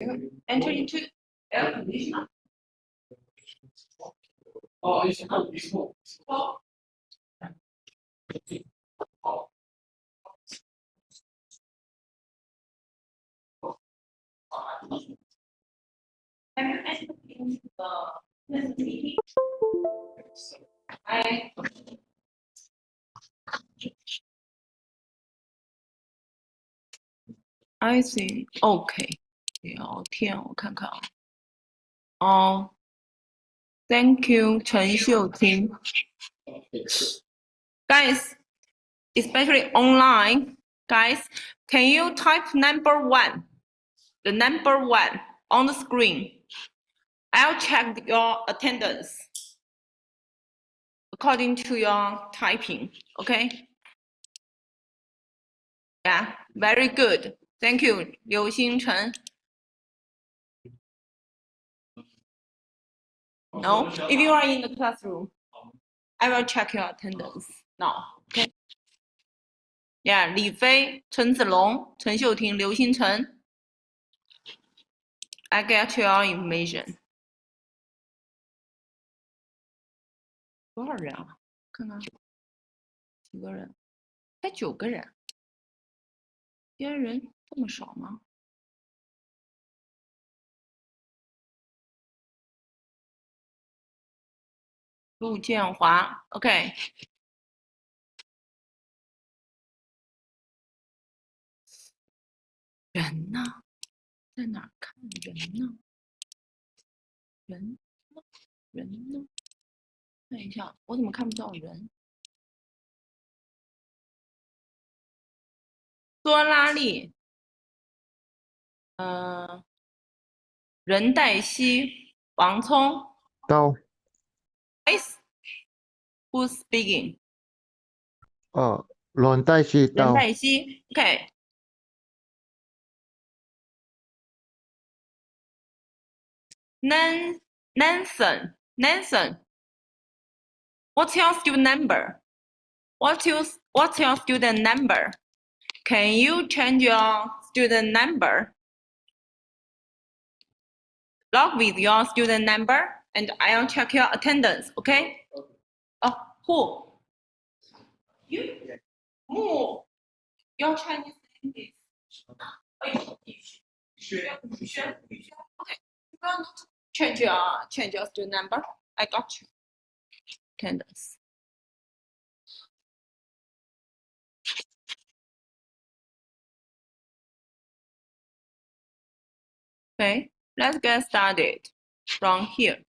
enter into air conditioner. Have you entered in the business meeting? I see. OK. 聊天，我看看啊。哦 ，Thank you，陈秀婷。Guys, especially online, guys, can you type number 1? The number 1 on the screen. I'll check your attendance according to your typing. Okay? Yeah, very good. Thank you, Liu Xingchen. No, if you are in the classroom, I will check your attendance now. Okay? Yeah, 李飞、陈子龙、陈秀婷、刘星辰。I get your information. 多少人啊？看看，几个人？才9个人。今天人这么少吗？陆建华 ，OK。人呢？在哪儿看人呢？人呢？人呢？看一下，我怎么看不到人？多拉利，任黛西，王聪。到。Who's speaking？ 任黛西到。任黛西 ，OK。Nansen, what's your student number? What's your student number? Can you change your student number? Log with your student number and I'll check your attendance, okay? Who? You? Who? Your Chinese name is? Okay. You will not change your student number. I got you. Attendance. Okay, let's get started from here.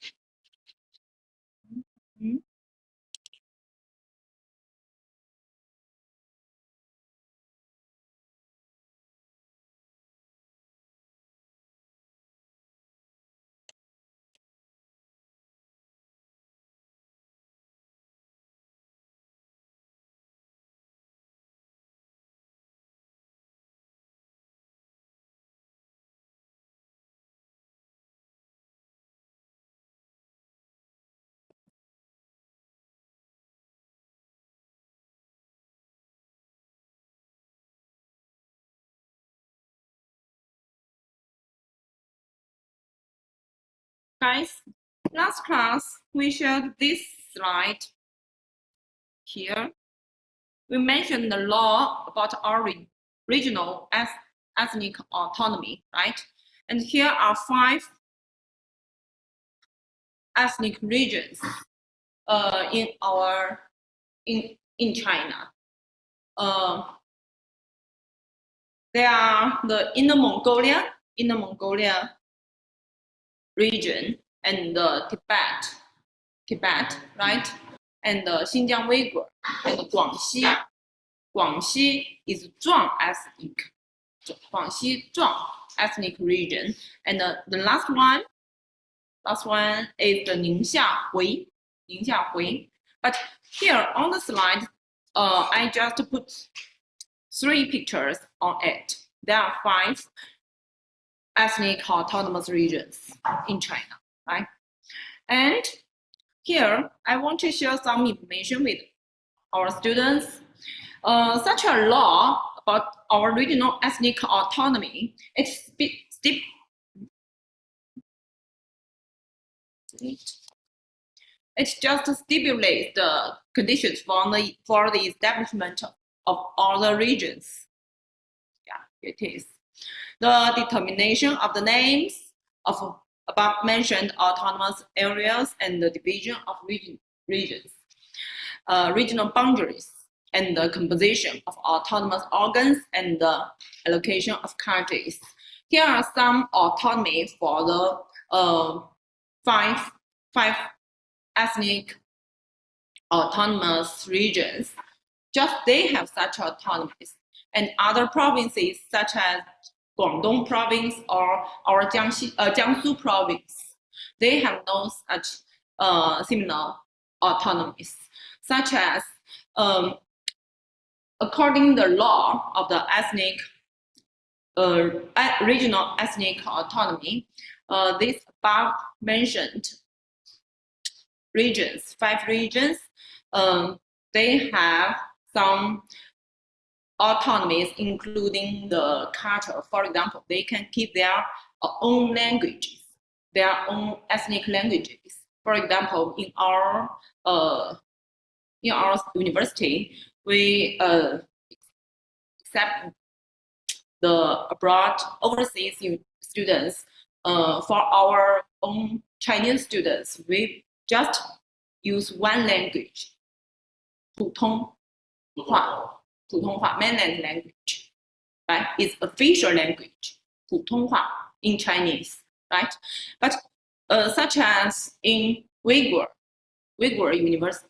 Guys, last class we showed this slide here. We mentioned the law about our regional ethnic autonomy, right? And here are 5 ethnic regions in China. They are the Inner Mongolia region and Tibet, right? And Xinjiang Uyghur and Guangxi. Guangxi is Zhuang ethnic region. And the last one is the Ningxia Hui. But here on the slide, I just put 3 pictures on it. There are 5 ethnic autonomous regions in China, right? And here, I want to share some information with our students. Such a law about our regional ethnic autonomy, it It just stipulates the conditions for the establishment of all the regions. Yeah, it is. The determination of the names of above mentioned autonomous areas and the division of regions, regional boundaries, and the composition of autonomous organs and the allocation of countries. Here are some autonomy for the five ethnic autonomous regions. Just they have such autonomies, and other provinces such as Guangdong province or our Jiangsu province, they have no such similar autonomies, such as according to the law of the regional ethnic autonomy, these above mentioned regions, 5 regions, they have some autonomies, including the culture. For example, they can keep their own languages, their own ethnic languages. For example, in our university, we accept the overseas students. For our own Chinese students, we just use one language, 普通话, mainland language, right? It's official language, 普通话 in Chinese, right? But such as in Uyghur university,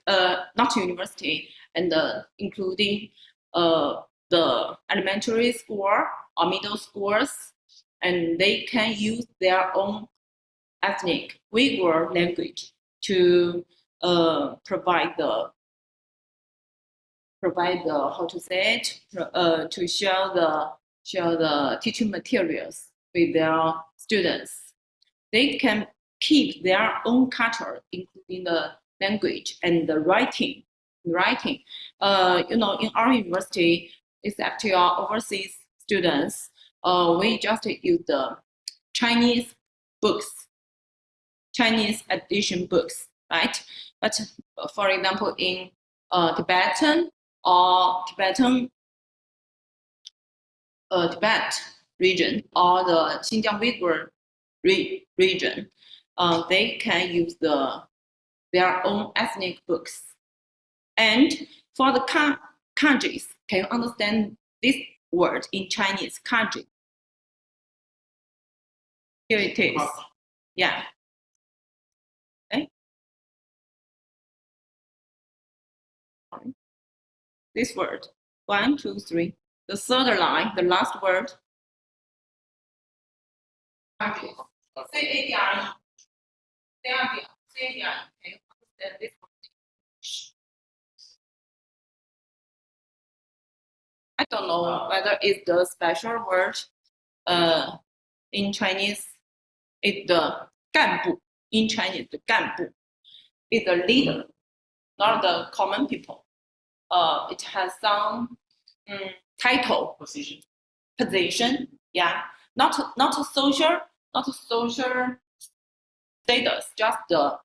not university, and including the elementary school or middle schools, and they can use their own ethnic Uyghur language to provide the how to say it, to share the teaching materials with their students. They can keep their own culture, including the language and the writing. In our university, except your overseas students, we just use the Chinese books, Chinese edition books, right? But for example, in Tibet region or the Xinjiang Uyghur region, they can use their own ethnic books. And for the kanjis, can you understand this word in Chinese, kanji? Here it is. Yeah. Okay. This word, 1, 2, 3. The third line, the last word. Kanji. C-A-D-R-E. C-A-D-R-E. Can you understand this word? I don't know whether it's the special word in Chinese. It's the 干部. In Chinese, the 干部 is the leader, not the common people. It has some title, position, yeah, not a social status, just the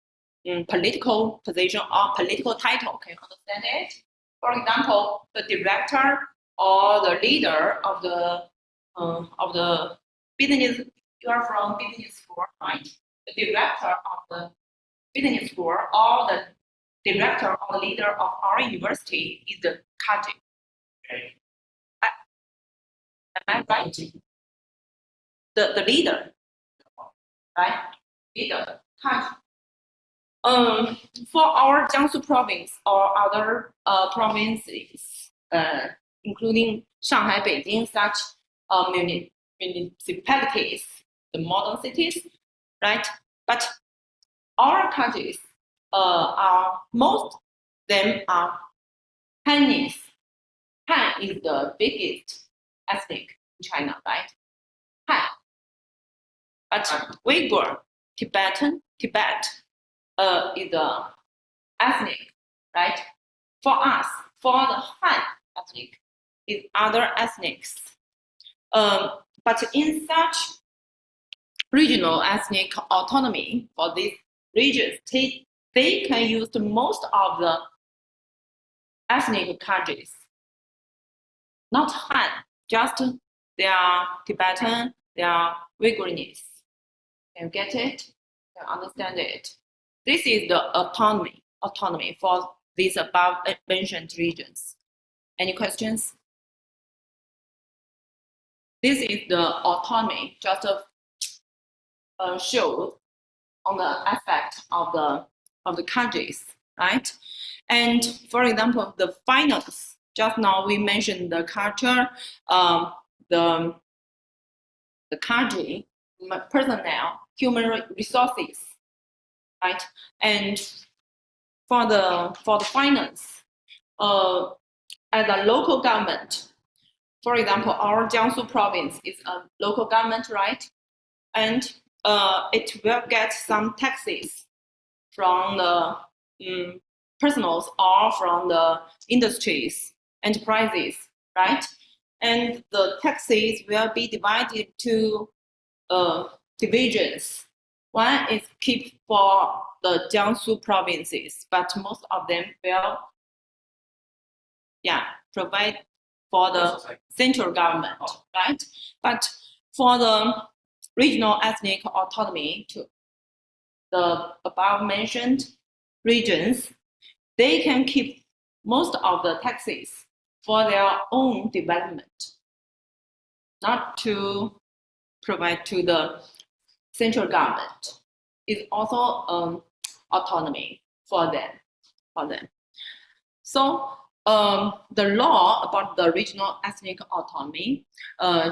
political position or political title. Can you understand it? For example, the director or the leader of the business. You are from business school, right? The director of the business school or the director or the leader of our university is the kaji. Okay. Am I right? The leader, right? Leader, kaji. For our Jiangsu province or other provinces, including Shanghai, Beijing, such municipalities, the modern cities, right? But our countries most of them are Chinese. Han is the biggest ethnic in China, right? Han. But Uyghur, Tibet is the ethnic, right? For us, for the Han ethnic, is other ethnics. But in such regional ethnic autonomy for these regions, they can use the most of the ethnic countries, not Han, just they are Tibetan, they are Uyghurnese. Can you get it? Can you understand it? This is the autonomy for these above mentioned regions. Any questions? This is the autonomy, just show on the aspect of the countries, right? And for example, the finance. Just now we mentioned the culture, the country, personnel, human resources, right? And for the finance, as a local government, for example, our Jiangsu province is a local government, right? And it will get some taxes from the personals or from the industries, enterprises, right? And the taxes will be divided to divisions. One is keep for the Jiangsu provinces, but most of them will, provide for the central government, right? But for the regional ethnic autonomy, to the above mentioned regions, they can keep most of the taxes for their own development, not to provide to the central government. It's also autonomy for them. So the law about the regional ethnic autonomy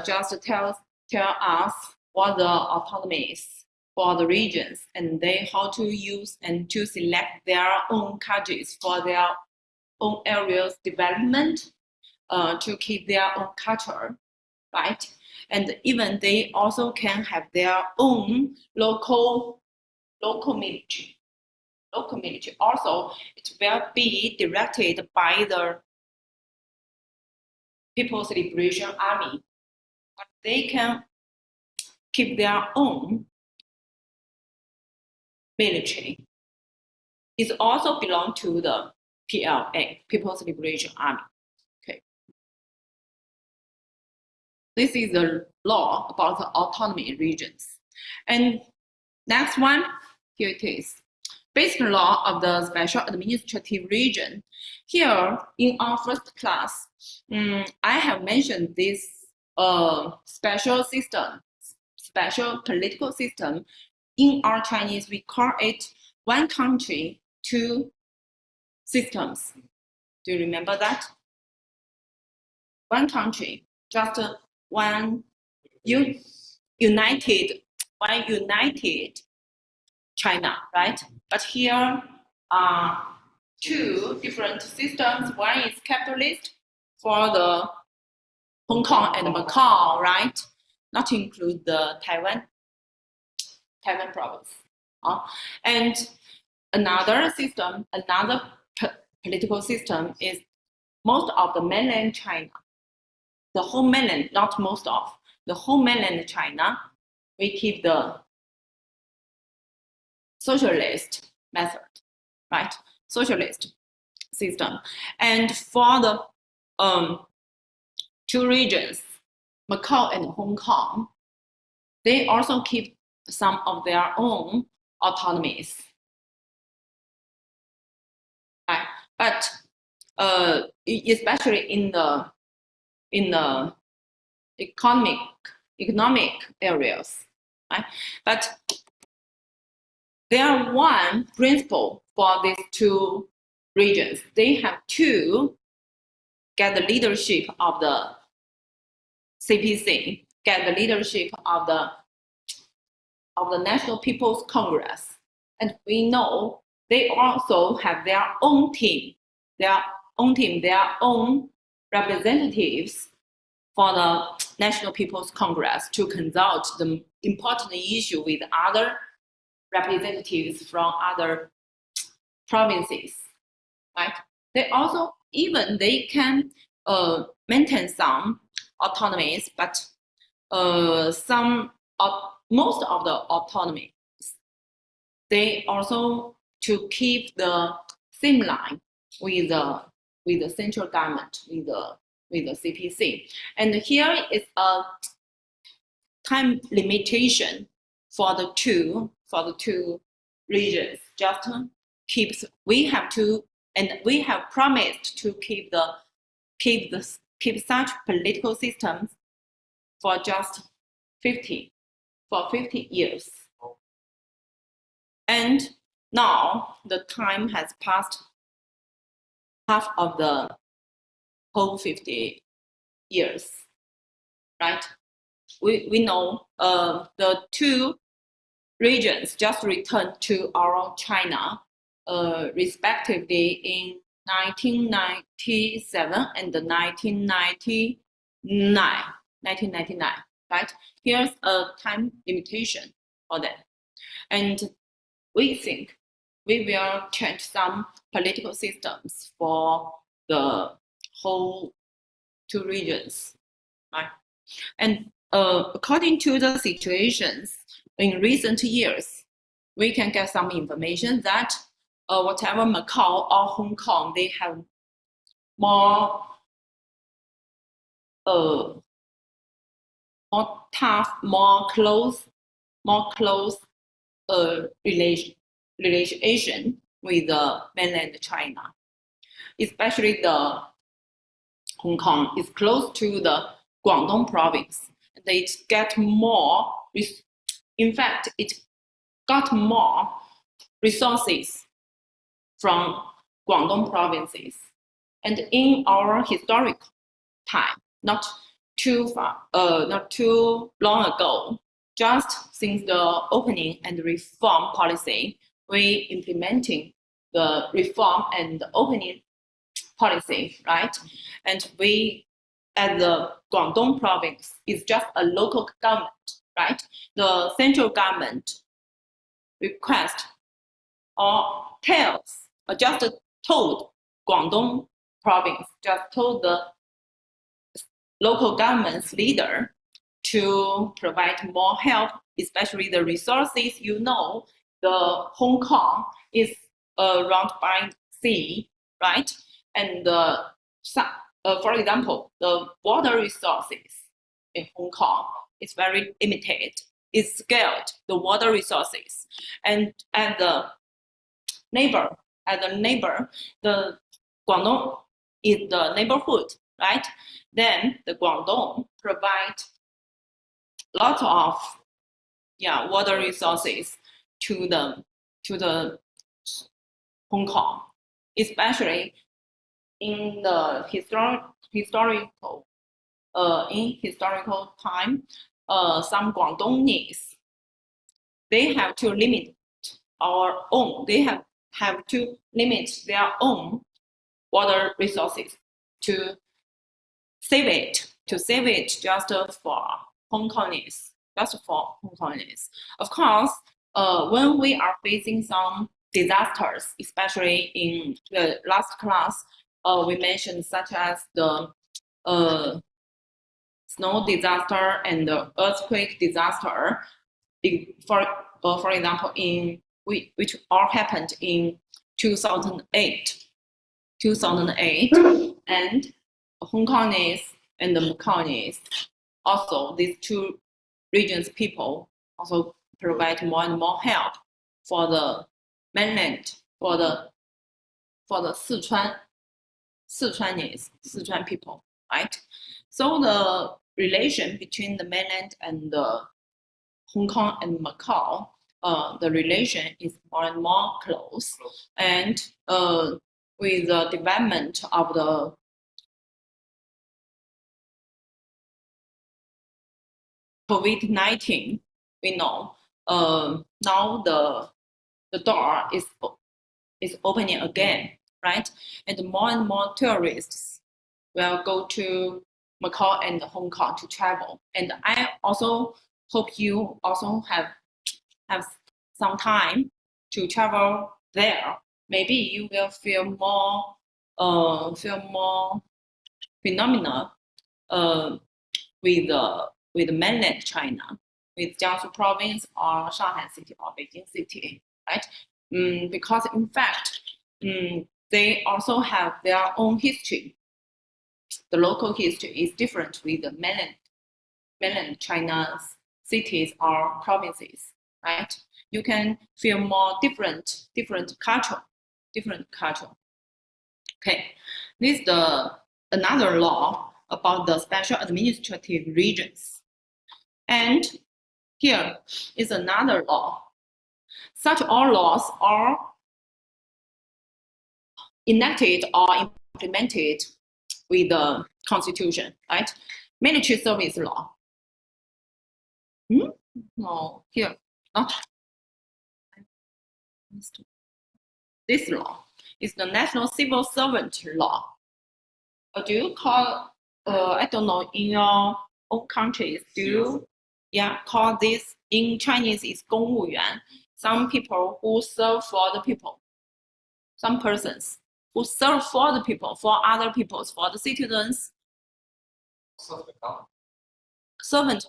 just tell us what the autonomy is for the regions, and they how to use and to select their own countries for their own areas development, to keep their own culture, right? And even they also can have their own local military. Local military also, it will be directed by the People's Liberation Army, but they can keep their own military. It also belongs to the PLA, People's Liberation Army. Okay. This is the law about the autonomy regions. And next one, here it is. Basic law of the special administrative region. Here in our first class, I have mentioned this special system, special political system. In our Chinese, we call it one country, two systems. Do you remember that? One country, just one united China, right? But here are two different systems. One is capitalist for the Hong Kong and Macau, right? Not to include the Taiwan province. And another system, another political system is most of the mainland China. The whole mainland, not most of, the whole mainland China, we keep the socialist method, right? Socialist system. And for the two regions, Macau and Hong Kong, they also keep some of their own autonomies. Right? But especially in the economic areas, right? But there are one principle for these two regions. They have to get the leadership of the CPC, get the leadership of the National People's Congress. And we know they also have their own team, their own representatives for the National People's Congress to consult the important issue with other representatives from other provinces, right? They also, even they can maintain some autonomies, but most of the autonomy, they also to keep the same line with the central government, with the CPC. And here is a time limitation for the two regions. Just we have promised to keep such political systems for just 50 years. And now the time has passed half of the whole 50 years, right? We know the two regions just returned to our China, respectively in 1997 and 1999, right? Here's a time limitation for that. And we think we will change some political systems for the whole two regions, right? And according to the situations in recent years, we can get some information that whatever Macau or Hong Kong, they have more tough, more close relation with the mainland China, especially the Hong Kong is close to the Guangdong province. It get more, in fact, it got more resources from Guangdong provinces. And in our historic time, not too long ago, just since the opening and reform policy, we implementing the reform and the opening policy, right? And we, at the Guangdong province, is just a local government, right? The central government request or just told Guangdong province, just told the local government's leader to provide more help, especially the resources. You know, the Hong Kong is around by sea, right? And for example, the water resources in Hong Kong is very limited. It's scaled, the water resources. And at the neighbor, the Guangdong is the neighborhood, right? Then the Guangdong provide lots of water resources to the Hong Kong, especially in the historical time. Some Guangdongese, they have to limit their own water resources to save it just for Hong Kongese. Of course, when we are facing some disasters, especially in the last class, we mentioned such as the snow disaster and the earthquake disaster. For example, which all happened in 2008, and Hong Kongese and the Macauese. Also, these two regions people also provide more and more help for the mainland, for the Sichuan people, right? So the relation between the mainland and the Hong Kong and Macau, the relation is more and more close. And with the development of the COVID-19, we know now the door is opening again, right? And more tourists will go to Macau and Hong Kong to travel. And I also hope you also have some time to travel there. Maybe you will feel more phenomenal with mainland China, with Jiangsu province or Shanghai city or Beijing city. right? Because in fact, they also have their own history. The local history is different with the mainland China's cities or provinces, right? You can feel more different culture. Okay, this is another law about the special administrative regions. And here is another law. Such all laws are enacted or implemented with the constitution, right? Military service law. No, here, not. This law is the National Civil Servant Law. Do you call, I don't know, in your own countries, do you call this, in Chinese is 公务员, some people who serve for the people, some persons who serve for the people, for other peoples, for the citizens. Servant.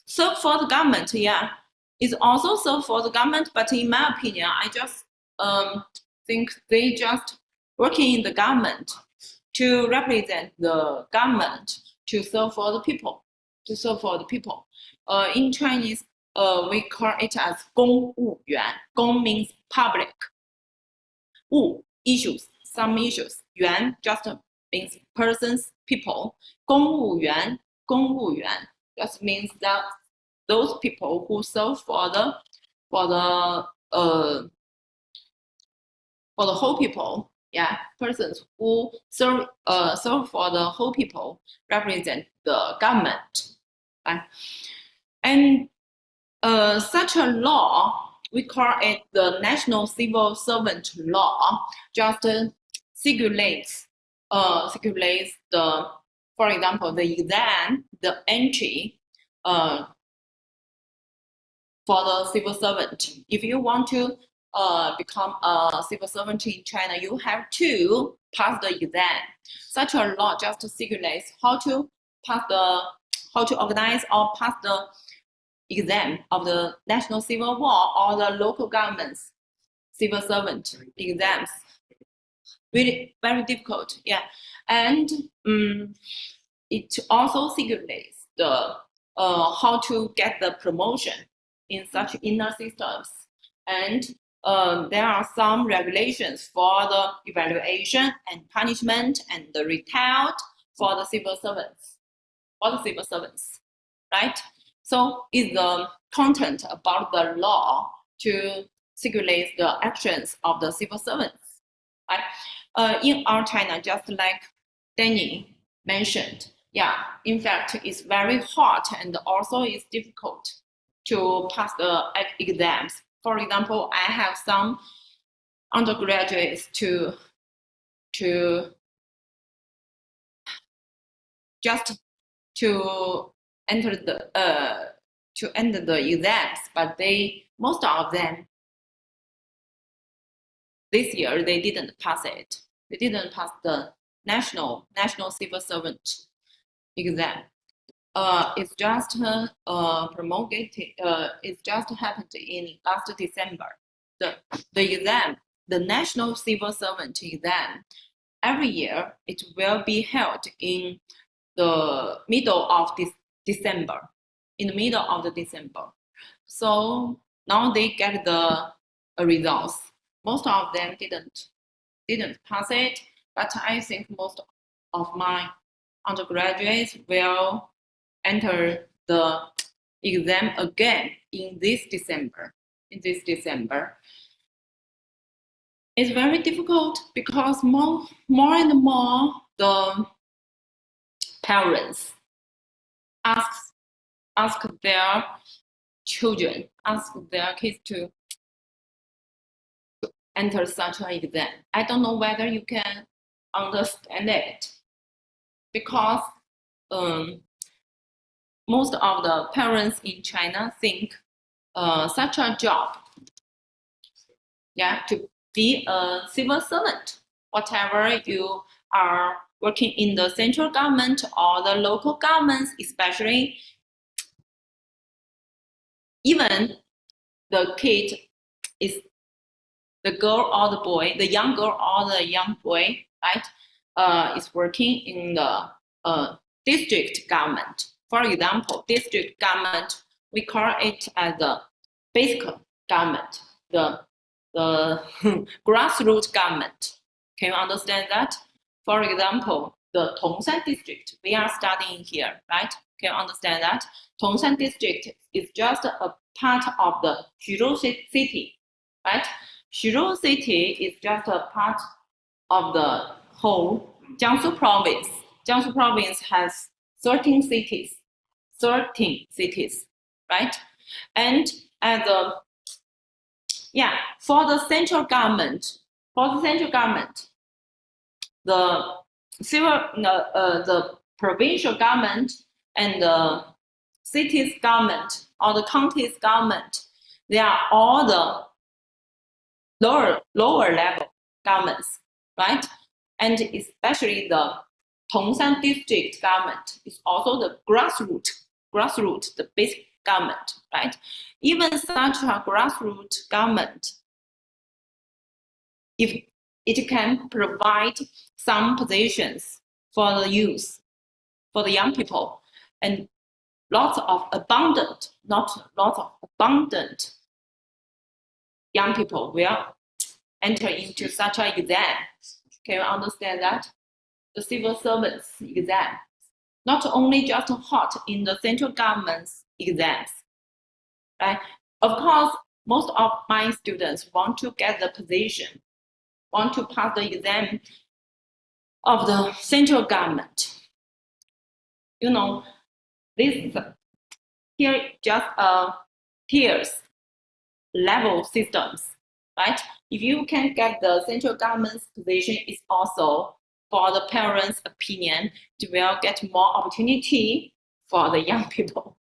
Serve for the government, yeah. It's also serve for the government, but in my opinion, I just think they just working in the government to represent the government, to serve for the people, in Chinese, we call it as 公务员. 公 means public. 务 issues, some issues. 员 just means persons, people. 公务员 just means that those people who serve for the whole people, persons who serve for the whole people, represent the government, right? And such a law, we call it the National Civil Servant Law, just circulates the, for example, the exam, the entry for the civil servant. If you want to become a civil servant in China, you have to pass the exam. Such a law just circulates how to organize or pass the exam of the national civil war or the local government's civil servant exams. Really very difficult, and it also circulates the how to get the promotion in such inner systems, and there are some regulations for the evaluation and punishment and the retail for the civil servants, right? So is the content about the law to circulate the actions of the civil servants, right? In our China, just like Danny mentioned, in fact, it's very hard and also it's difficult to pass the exams. For example, I have some undergraduates to just to enter the exams, but most of them this year they didn't pass it. They didn't pass the national civil servant exam. It's just promulgated. It just happened in last December. The exam, the national civil servant exam, every year it will be held in the middle of December. In the middle of the December. So now they get the results. Most of them didn't pass it, but I think most of my undergraduates will enter the exam again in this December. It's very difficult because more and more the parents ask their children, ask their kids to enter such an exam. I don't know whether you can understand it, because most of the parents in China think such a job, to be a civil servant, whatever you are working in the central government or the local governments, especially even the kid is the girl or the boy, the young girl or the young boy, right, is working in the district government. For example, district government, we call it as the basic government, the grassroots government. Can you understand that? For example, the Tongshan district, we are studying here, right? Can you understand that? Tongshan district is just a part of the Xuzhou city, right? Xuzhou city is just a part of the whole Jiangsu province. Jiangsu province has 13 cities, right? And as a for the central government, the the provincial government and the city's government or the county's government, they are all the lower level governments, right? And especially the Tongshan district government is also the grassroots, the basic government, right? Even such a grassroots government, if it can provide some positions for the youth, for the young people, and lots of abundant young people will enter into such an exam. Can you understand that? The civil servants exam, not only just hot in the central government's exams, right? Of course, most of my students want to get the position, want to pass the exam of the central government. You know, this here just tiers, level systems, right? If you can get the central government's position, it's also for the parents' opinion, you will get more opportunity for the young people.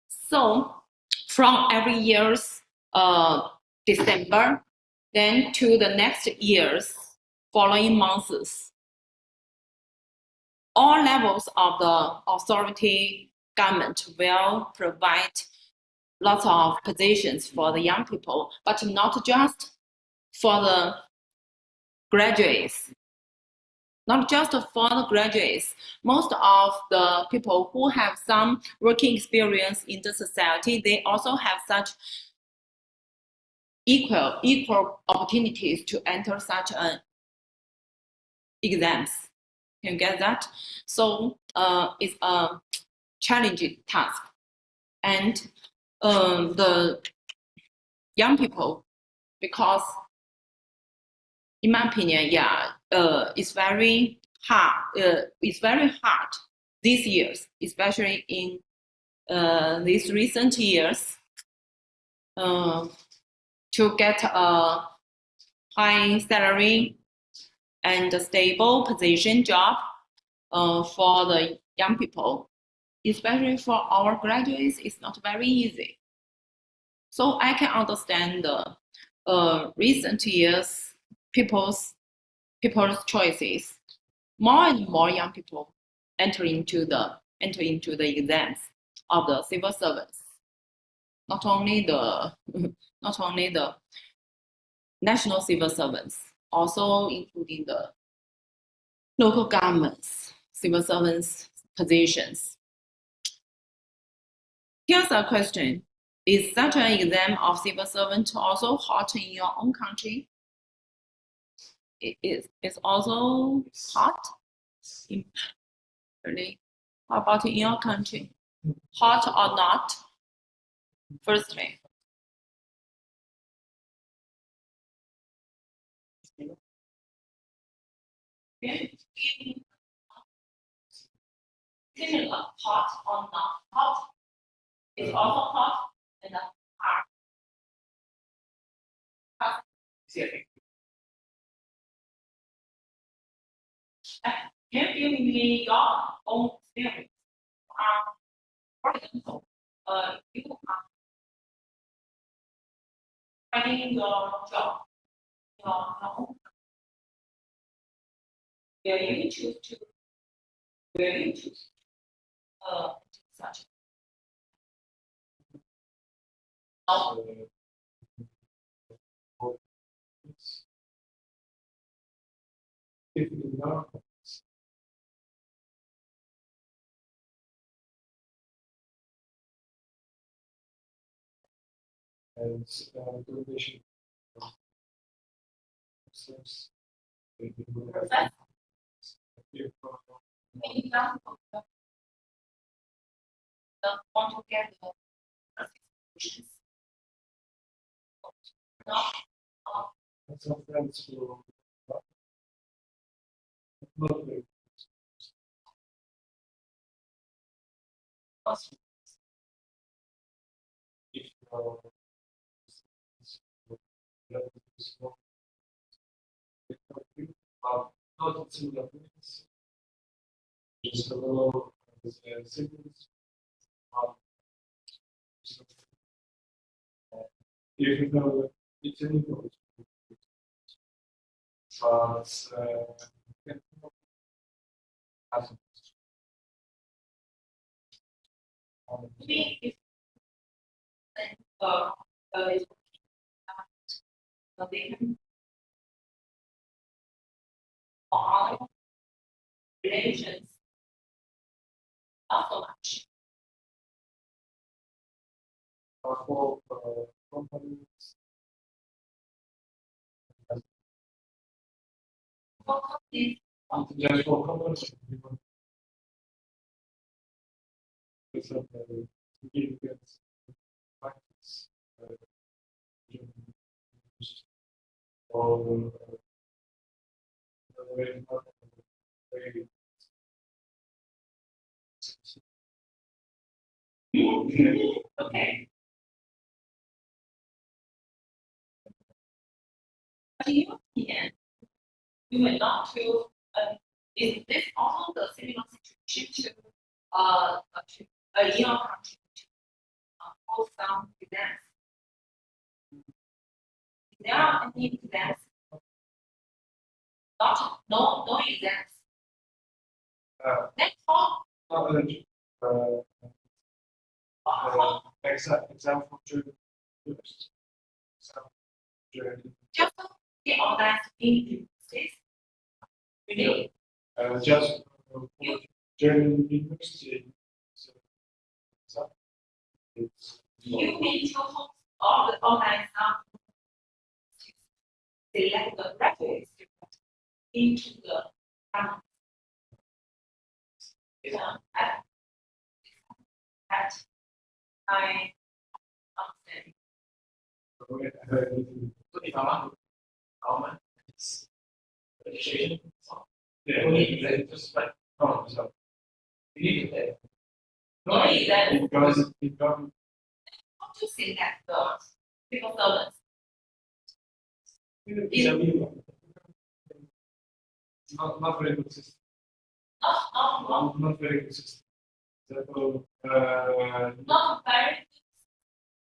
So from every year's December, then to the next year's following months, all levels of the authority government will provide lots of positions for the young people, but not just for the graduates. Not just for the graduates. Most of the people who have some working experience in the society, they also have such equal opportunities to enter such an exams. Can you get that? So it's a challenging task. And the young people, because in my opinion, it's very hard. It's very hard these years, especially in these recent years, to get a high salary and a stable position job for the young people, especially for our graduates. It's not very easy. So I can understand the recent years people's choices. More and more young people enter into the exams of the civil servants. Not only the national civil servants, also including the local governments, civil servants positions. Here's a question. Is such an exam of civil servant also hot in your own country? It's also hot? Really? How about in your country? Hot or not? Firstly. Similar, hot or not hot? It's also hot and hard. Can you give me your own experience? For example, you are finding your job, your own. Will you choose to? Will you choose such? No. if you know and donation steps Perfect. Many examples of the want to get the solutions. No. and some friends will motivate Us. if not similar things. Just a little siblings. If you know it's illegal, but Maybe if is they can on relations not so much. for companies For companies, just for companies with some significant practice or very okay. But in your opinion, you will not to is this also the similar situation to in your country to hold some exams? Is there are any exams? Not no exams. That's all. example to Just get organized in universities. Really, just during university. It's you need to hold all the online stuff to select the graduate student into the campus. At I understand. 这地方嘛，好嘛，学生少，对，你在就是办，哦，是。你在， No exams. Because How to select the civil servants? not very good system. Not Not very good system. So, not very.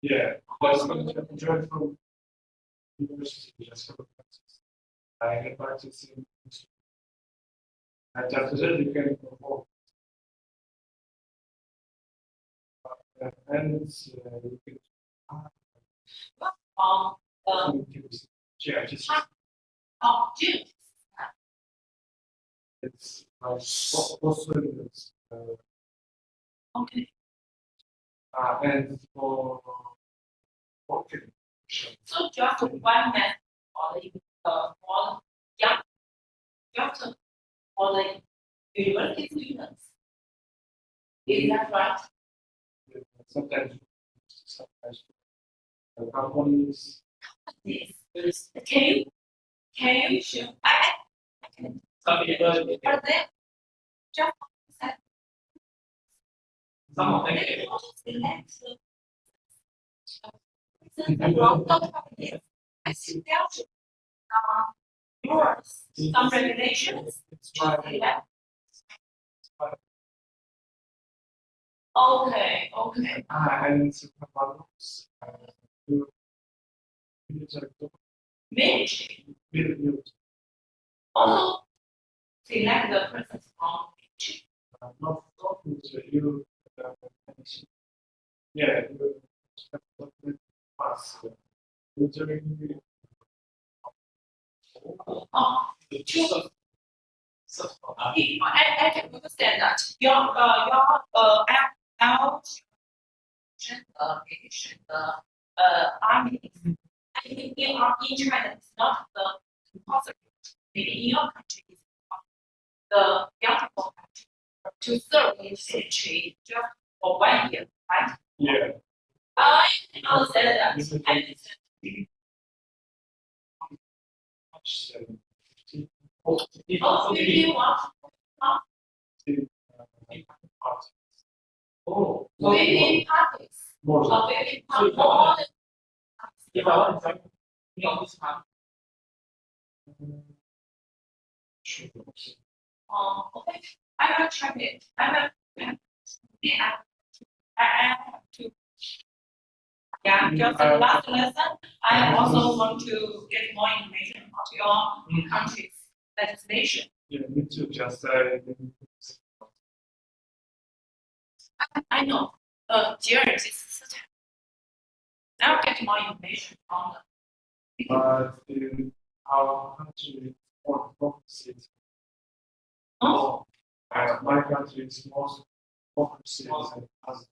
yeah, there's a joint from university just for practice. I get practicing and after that you can perform. And you can yeah, just June. it's also Okay. and for okay. So just one method for for young, just for the university students. Is that right? Sometimes companies. Yes. Can you show? I can. some people, But then just some of them, they also select the wrong companies. I think there should rules, some regulations. It's my Yeah. Okay. and companies do Manage. build Also select the persons from not talking to you. Yeah, you pass. During two So, I can understand that your L army. I think in China it's not the compulsory. Maybe in your country it's the young people to serve in military just for 1 year, right? Yeah. I understand that. I understand. Oh, maybe one. oh, Maybe parties. More Or maybe more than if I want to you know, this one, okay. I will try it. I have to. Yeah, just the last lesson. I also want to get more information about your country's legislation. Yeah, me too. Just I know. 吉尔吉斯斯坦. I'll get more information from the. but in our country, more focuses. Oh, My country is most focuses on other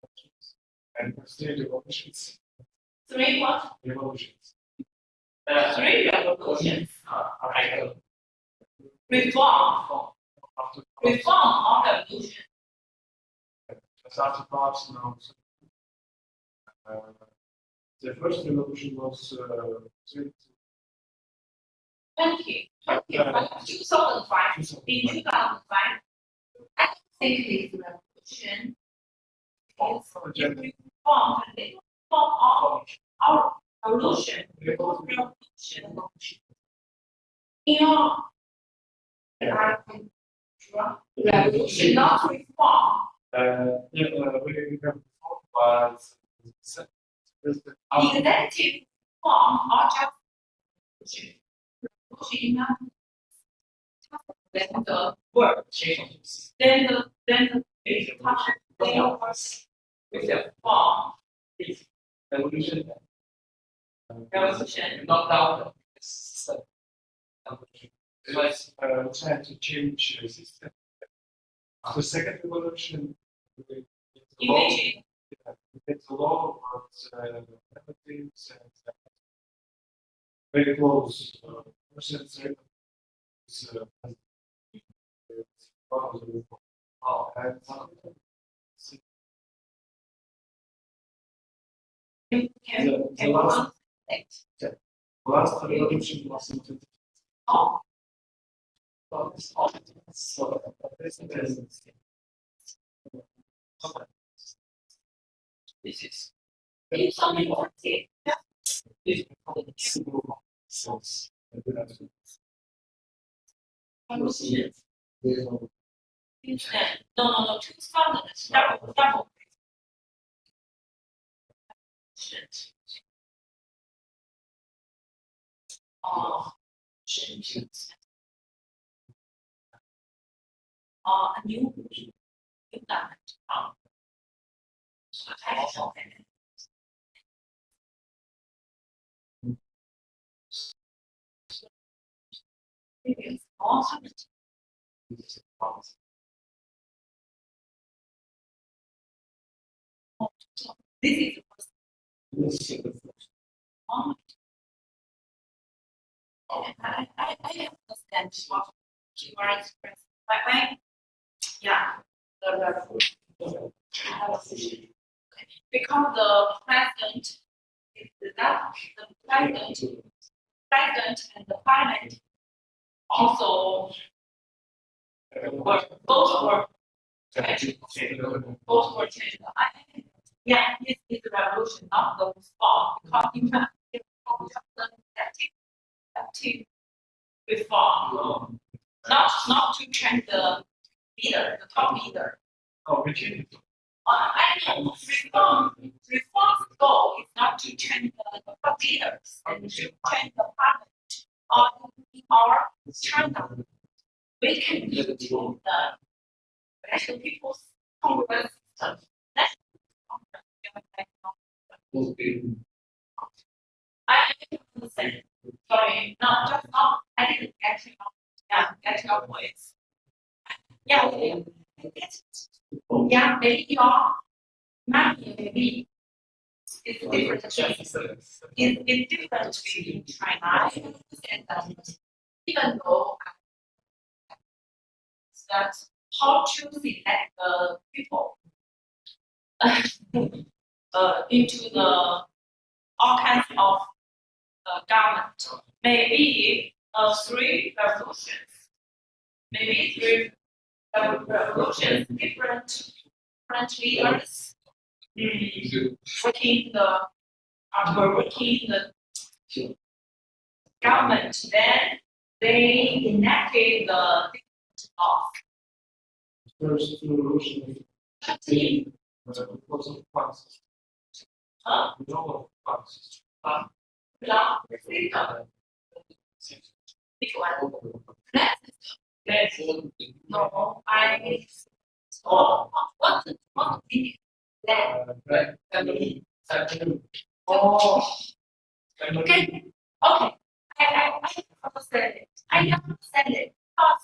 countries and still revolutions. 3 what? Revolutions. 3 revolutions. I know. Reform. After Reform or revolution. just after Pops now. The first revolution was 2005. In 2005. I don't think this revolution is reform. The reform of our revolution. Revolution. In your revolution, not reform. we have but Executive reform or just revolution. Then the word changes. Then the touch with the form. Revolution. Revolution. Not down the system. it's trying to change the system. The second revolution, Imagine. it's a law about everything's and very close. Persons and the last revolution was in 20. Oh, So, this is if something was it. Revolution. No. 2000. Double. Shit. Oh, shit. A new government. So I don't know. It's awesome. This is the first one. I understand what you are expressing. But yeah, the revolution. Because the president and the parliament also both were changed. Yeah, this is the revolution, not the reform, because you can active reform, not to change the leader, the top leader. I know reform's goal is not to change the top leaders and to change the parliament. In our China, we can use the national people's congress system. I understand. Sorry, not. I didn't actually Yeah, get your points. Yeah, yeah, maybe your maybe it's different. It's different between China and even though that how to select the people into the all kinds of government. Maybe three revolutions. Maybe three revolutions, different leaders working the government. Then they enacted the law. First revolution. Because of classes. Huh? No classes. Law system. Which one? Yes. No, I. Oh, what is that? Right. Oh. Okay. Okay. I understand it. I understand it. Because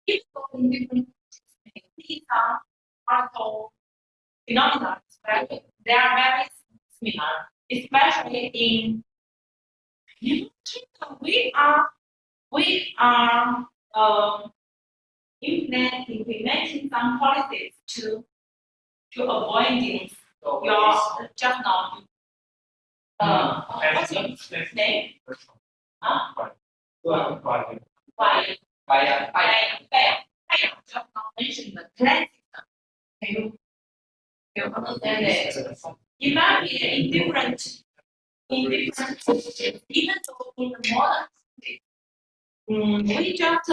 if in different these are particle phenomena, right? They are very similar, especially in we are implementing some policies to avoid this. Your just now. What's your name? Huh? Why? I just now mentioned the plan system. Can you understand it? It might be in different, even though in the modern we just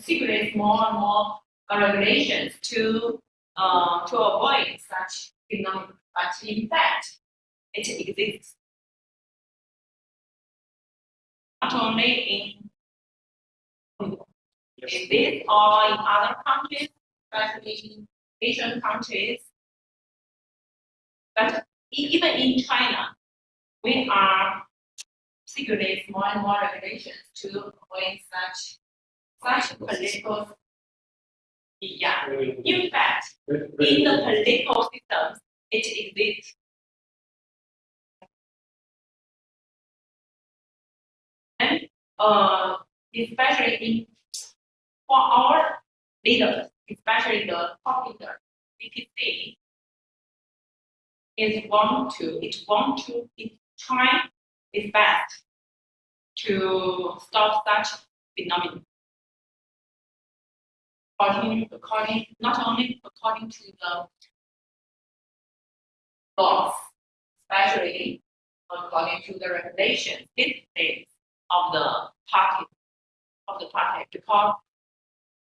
circulate more and more regulations to avoid such phenomena. But in fact, it exists not only in this or in other countries, especially in Asian countries. But even in China, we are circulate more and more regulations to avoid such political. Yeah. In fact, in the political systems, it exists. And especially for our leaders, especially the top leader, BPC, it try its best to stop such phenomena. Not only according to the laws, especially according to the regulations, disciplines of the party, because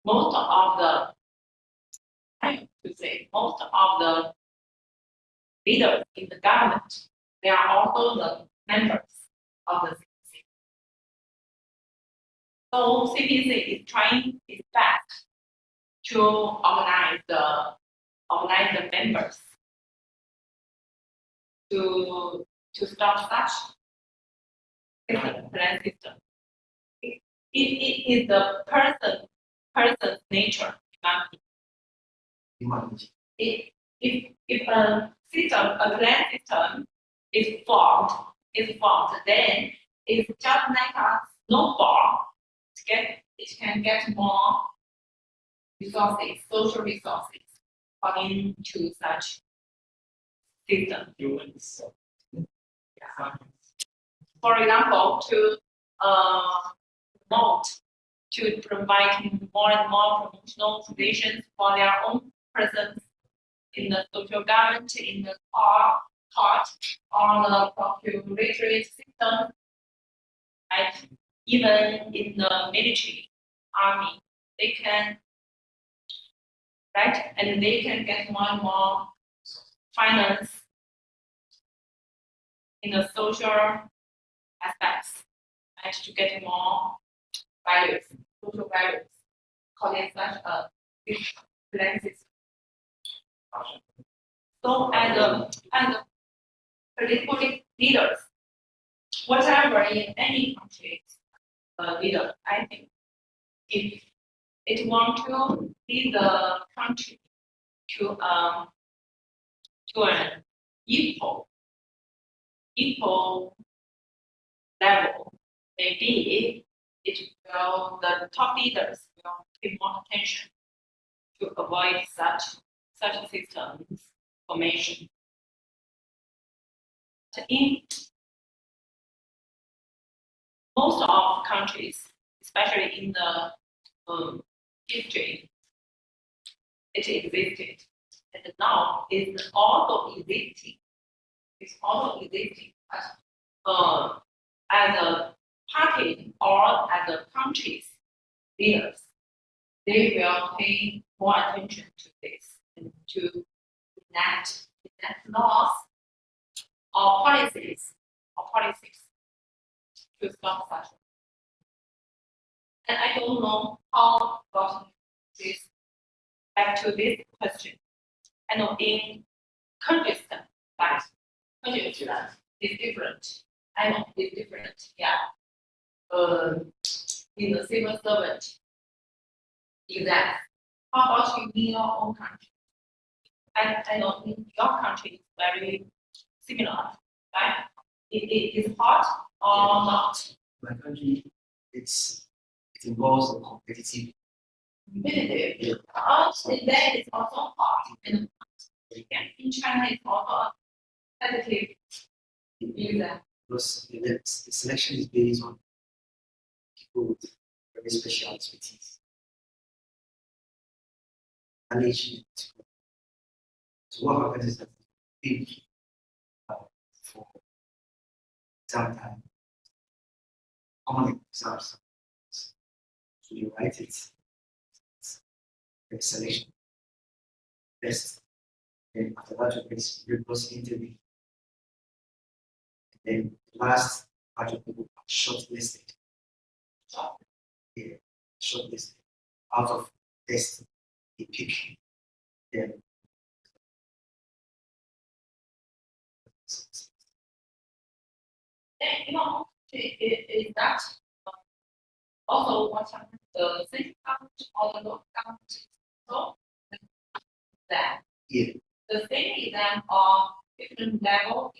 most of the leaders in the government, they are also the members of the CPC. So CPC is trying its best to organize the members to stop such plan system. It is the person's nature. If a plan system is formed, then it's just like a snowball. It can get more resources, social resources, according to such system. For example, to promote, to provide more and more promotional positions for their own presence in the social government, in the court, or the procuratory system, right? Even in the military, army, they can, right? And they can get more and more finance in the social aspects, right? To get more values, social values, calling such a plan system. So as political leaders, whatever in any country, leader. I think if it want to lead the country to an equal level, maybe the top leaders will pay more attention to avoid such systems formation. In most of countries, especially in the history, it existed, and now it's also existing. It's also existing as a party or as a country's leaders. They will pay more attention to this and to enact laws or policies to stop such. And I don't know how about this back to this question. I know in Kyrgyzstan, but Kyrgyzstan is different. I know it's different. Yeah. In the civil servant exam. How about in your own country? I know in your country it's very similar, right? It is hard or not? My country, it involves a competitive. Competitive. Then it's also hard. And in China, it's also a competitive exam. Because the selection is based on people with very special expertise. Management. So what happens is that we for exam time, common exams. So you write it, the selection, test, then after that you post interview. Then the last batch of people are shortlisted. Yeah, shortlisted. Out of test, they pick them. You know, is that also what happened the central government or the local government? So that Yeah, the same exam of different level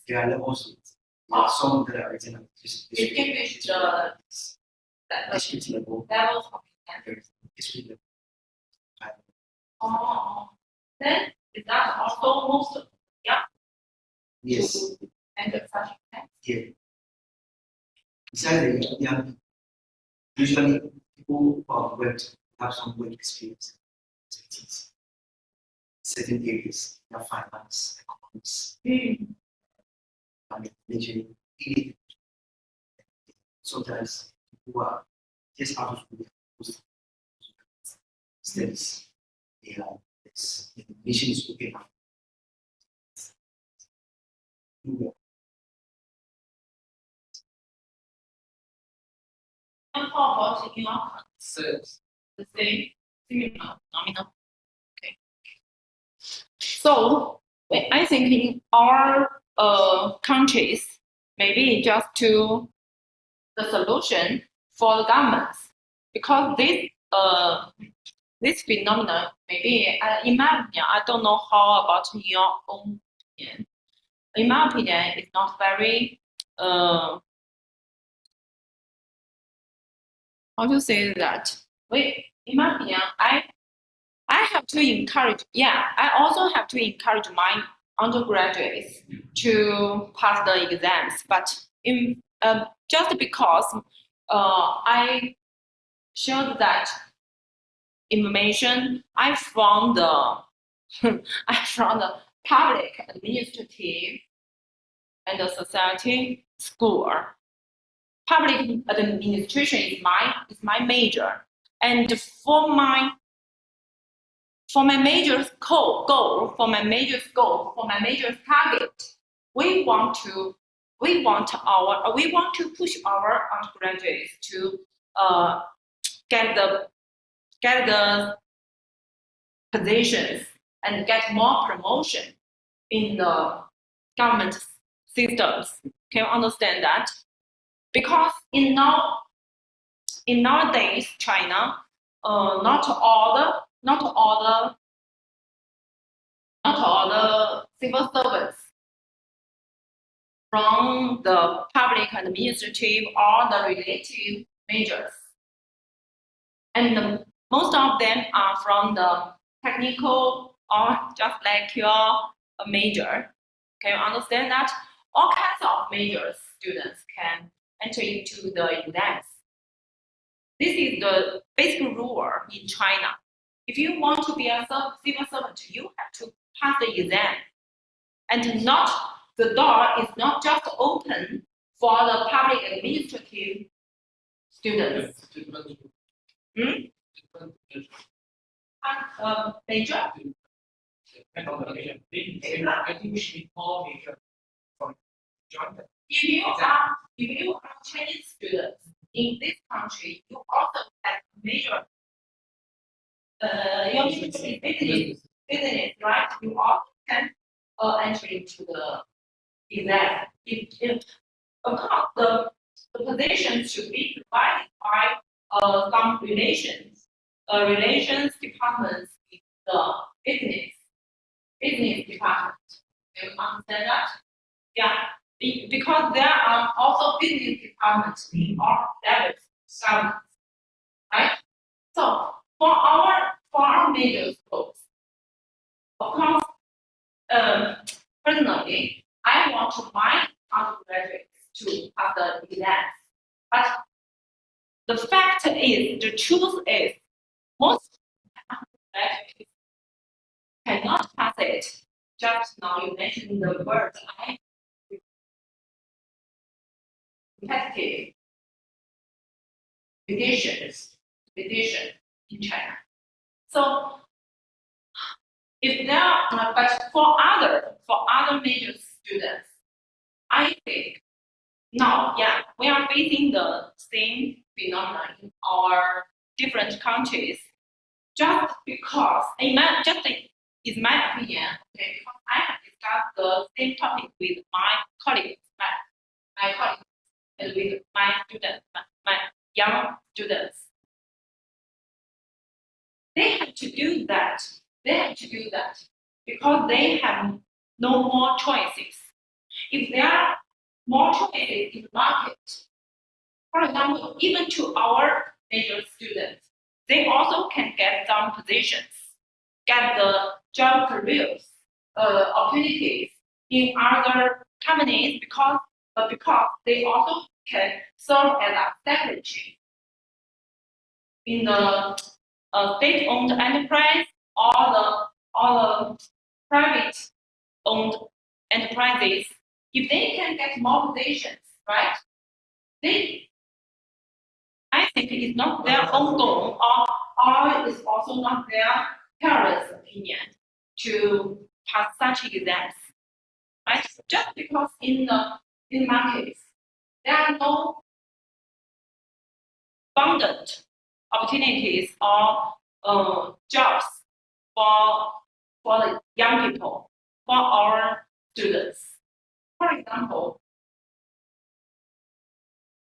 there are levels. There are some that are written at distinguish the district level, levels of exam. there is district level. Oh, then is that also most Yes, to enter such exam? yeah. Besides the young people, usually people who have worked have some work experience, expertise. Certain areas, their finance, economics, managing, sometimes people are just out of school, studies, the mission is okay now. And how about in your country? So, The same, similar, nominal. Okay. So I think in our countries, maybe just to the solution for the governments, because this phenomenon maybe in my opinion, I don't know how about in your own opinion. In my opinion, it's not very how to say that? In my opinion, I have to encourage. Yeah, I also have to encourage my undergraduates to pass the exams. But in just because I showed that information, I from the public administrative and the society school. Public administration is my major, and for my major goal, for my major target, we want to push our undergraduates to get the positions and get more promotion in the government systems. Can you understand that? Because in now in nowadays China, not all the civil servants from the public administrative or the relative majors, and most of them are from the technical or just like your major. Can you understand that? All kinds of major students can enter into the exams. This is the basic rule in China. If you want to be a civil servant, you have to pass the exam. And the door is not just open for the public administrative students. Major? If you are Chinese students in this country, you also have major. Your business, right? You also can enter into the exam. Of course, the position should be provided by some relations departments in the business department. Do you understand that? Yeah, because there are also business departments in all levels, governments, right? So for our major schools, of course, personally, I want my undergraduates to pass the exams. But the fact is, the truth is, most undergraduates cannot pass it. Just now you mentioned the word competitive competition in China. So if there, but for other major students, I think now, yeah, we are facing the same phenomenon in our different countries. Just because, is my opinion, okay, because I have discussed the same topic with my colleagues, and with my students, my young students. They have to do that because they have no more choices. If there are more choices in the market, for example, even to our major students, they also can get some positions, get the job careers, opportunities in other companies because they also can serve as a secretary in the state-owned enterprise or the private-owned enterprises. If they can get more positions, right? I think it's not their own goal, or it's also not their parents' opinion to pass such exams, right? Just because in markets there are no abundant opportunities or jobs for the young people, for our students. For example,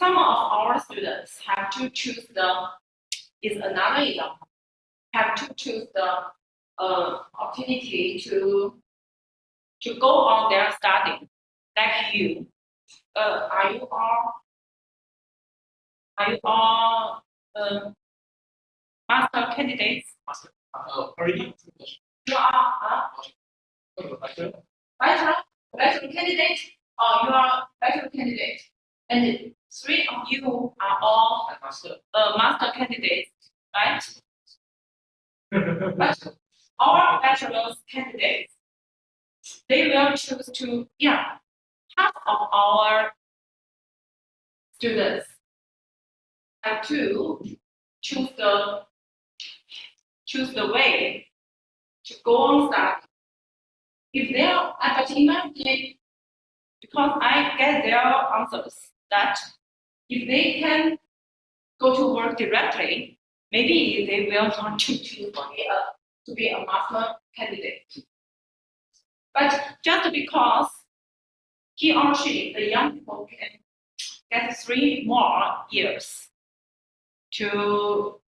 some of our students have to choose another example, have to choose the opportunity to go on their study, like you. Are you all master candidates? Already? You are bachelor candidate, or you are bachelor candidate, and 3 of you are all master candidates, right? But our bachelor's candidates, they will choose to, half of our students have to choose the way to go on study. If they are, but imagine, because I get their answers that if they can go to work directly, maybe they will want to choose to be a master candidate. But just because he or she, the young people, can get 3 more years to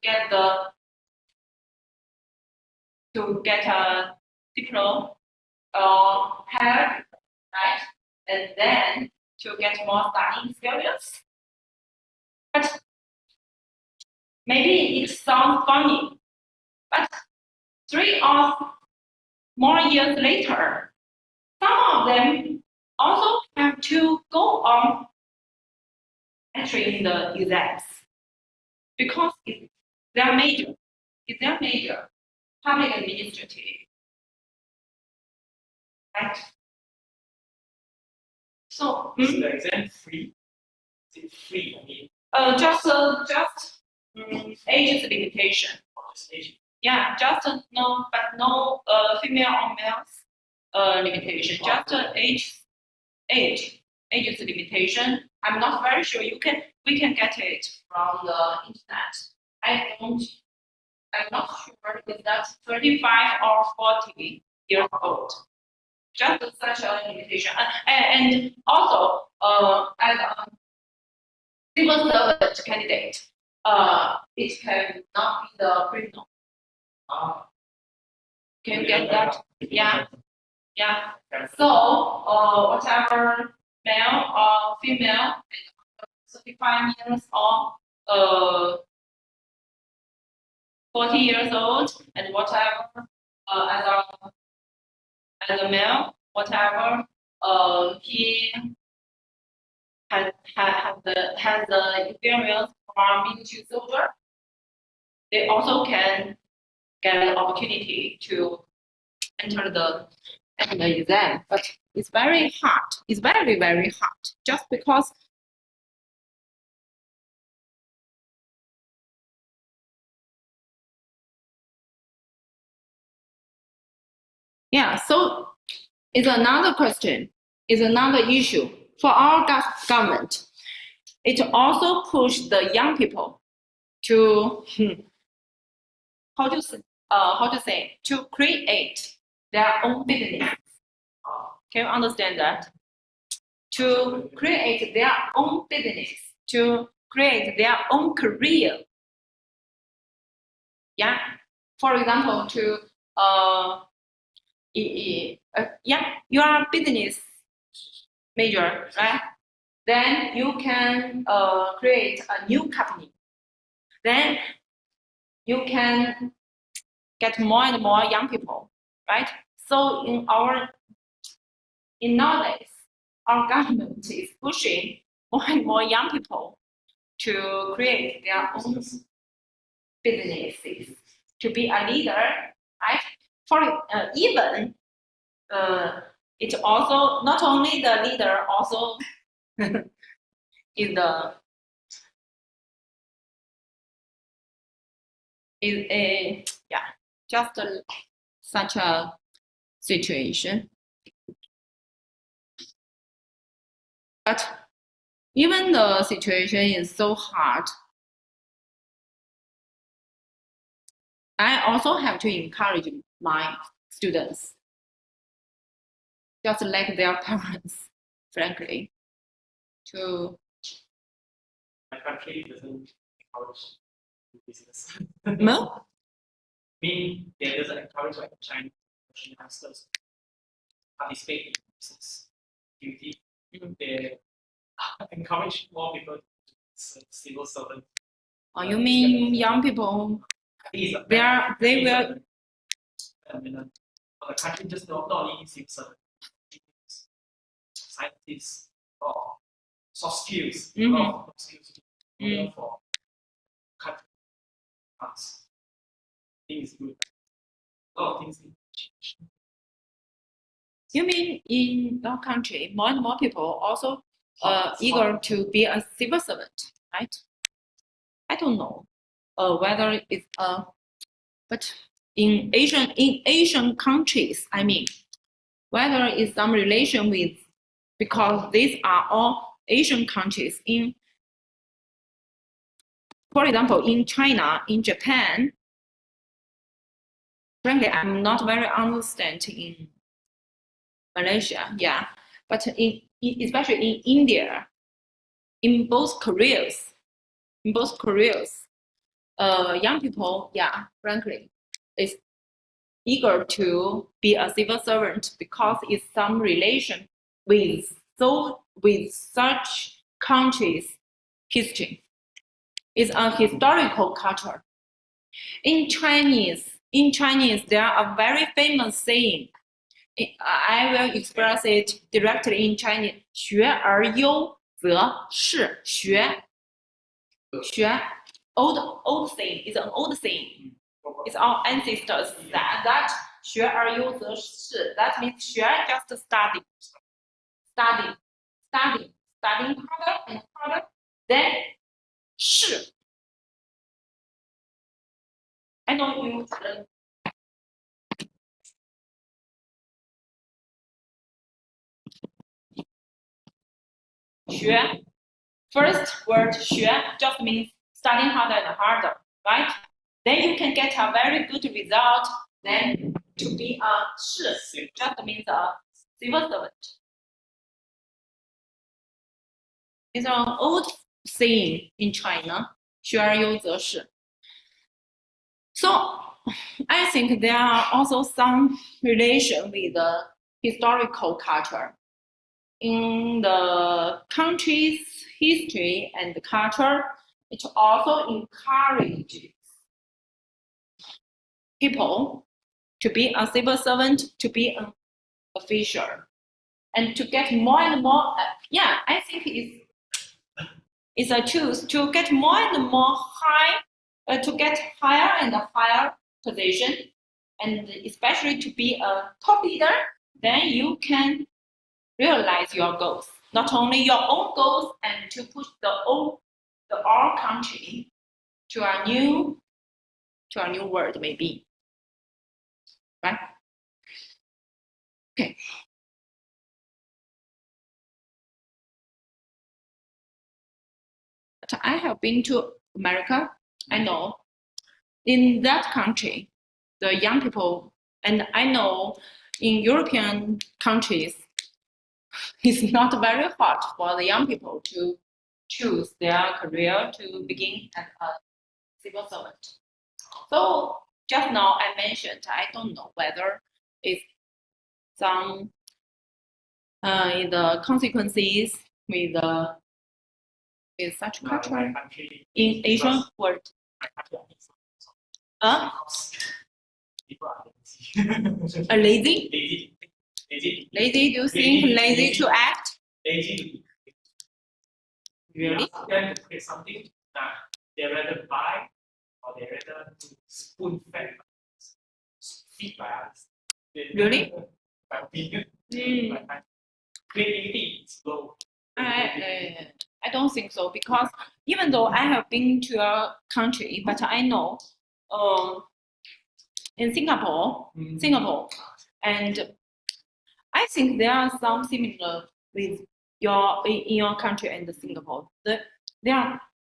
get a diploma or higher, right? And then to get more studying experience. But maybe it sounds funny, but 3 or more years later, some of them also have to go on entering the exams because it's their major. It's their major, public administrative, right? So, Is the exam free? Is it free? I mean, just age limitation. just age. Yeah, just no, but no female or males limitation. Just age limitation. I'm not very sure. We can get it from the internet. I'm not sure if that's 35 or 40 years old. Just such a limitation. And also, as a civil servant candidate, it cannot be the criminal. Can you get that? Yeah. Yeah. So, whatever male or female, 35 years or 40 years old, and whatever as a male, whatever he has the experience from military soldier, they also can get an opportunity to enter the exam. But it's very hard. It's very, very hard. Just because yeah, so it's another question, it's another issue for our government. It also pushed the young people to how to say to create their own business. Can you understand that? To create their own business, to create their own career. Yeah. For example, to yeah, you are a business major, right? Then you can create a new company. Then you can get more and more young people, right? So in nowadays, our government is pushing more and more young people to create their own businesses, to be a leader, right? For even it's also not only the leader, also is a yeah, just such a situation. But even the situation is so hard, I also have to encourage my students, just like their parents, frankly, to My country doesn't encourage business. no. Meaning, they doesn't encourage like Chinese youngsters participate in business activity. They encourage more people to civil servant. Oh, you mean young people? They will. The country just not only civil servant, scientists, or soft skills, soft skills for country. I think it's good. A lot of things need to change. You mean in our country, more and more people also eager to be a civil servant, right? I don't know whether it's but in Asian countries, I mean, whether it's some relation with, because these are all Asian countries. For example, in China, in Japan, frankly, I'm not very understand in Malaysia, yeah, but especially in India, in both Koreas, in both Koreas, young people, yeah, frankly, is eager to be a civil servant because it's some relation with such countries' history. It's a historical culture. In Chinese, there are a very famous saying. I will express it directly in Chinese. 学而优则仕. 学 old saying. It's an old saying. It's our ancestors that 学而优则仕. That means 学 just studying harder and harder. Then 仕. I don't use the学. First word 学 just means studying harder and harder, right? Then you can get a very good result. Then to be a 士 just means a civil servant. It's an old saying in China, 学而优则仕. So I think there are also some relation with the historical culture. In the country's history and culture, it also encourages people to be a civil servant, to be an official, and to get more and more. I think it's a choose to get more and more high, to get higher and higher position, and especially to be a top leader. Then you can realize your goals, not only your own goals, and to push our country to a new world, maybe. Right? Okay. But I have been to America. I know in that country, the young people, and I know in European countries, it's not very hard for the young people to choose their career to begin as a civil servant. So just now I mentioned, I don't know whether it's some the consequences with such culture in Asian world. People are Lazy? Lazy? Do you think lazy to act? Lazy to eat. Really? Ask them to create something that they rather buy or they rather spoon fed feed by us. Really? My opinion. Creativity is low. I don't think so, because even though I have been to a country, but I know in Singapore, and I think there are some similar with in your country and Singapore.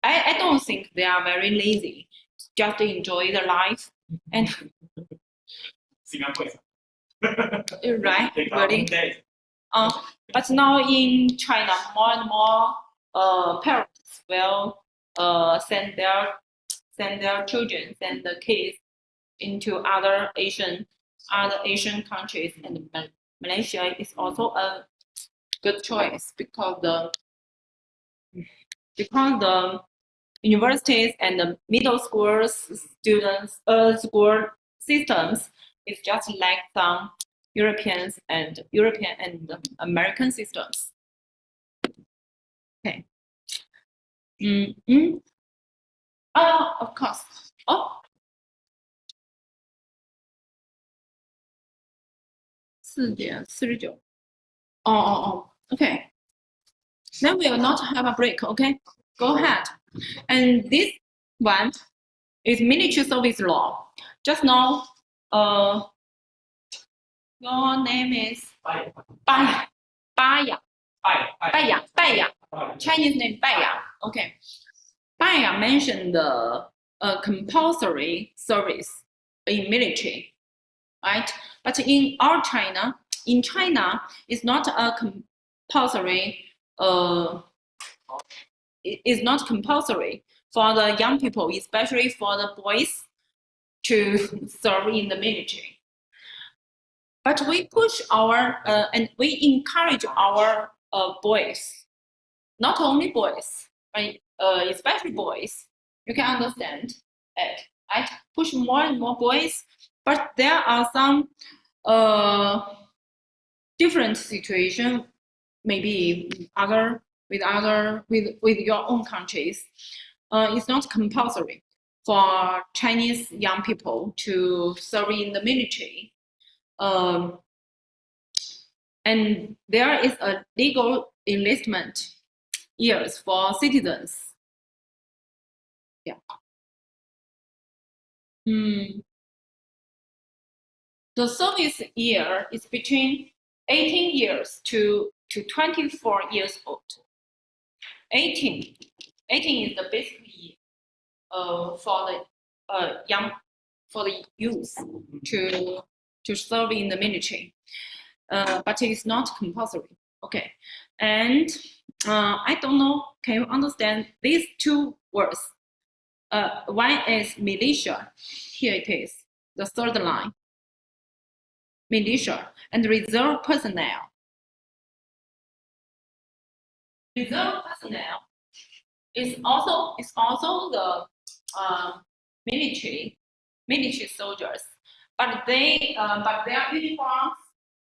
I don't think they are very lazy, just enjoy the life and Singapore is right, take our really. own days. But now in China, more and more parents will send their children, send the kids into other Asian countries, and Malaysia is also a good choice because the universities and the middle school students school systems is just like some European and American systems. Okay. Of course. Oh. 4:49. Okay. Then we will not have a break, okay? Go ahead. And this one is military service law. Just now, your name is Baya. Chinese name Baya. Okay. Baya mentioned the compulsory service in military, right? But in China, it's not a compulsory. It's not compulsory for the young people, especially for the boys, to serve in the military. But we push our and we encourage our boys, not only boys, but especially boys. You can understand it, right? Push more and more boys, but there are some different situation, maybe with your own countries. It's not compulsory for Chinese young people to serve in the military. And there is a legal enlistment years for citizens. Yeah. The service year is between 18 years to 24 years old. 18 is the basic year for the youth to serve in the military, but it is not compulsory. Okay, and I don't know. Can you understand these two words? One is militia. Here it is, the third line. Militia and reserve personnel. Reserve personnel is also the military soldiers, but their uniforms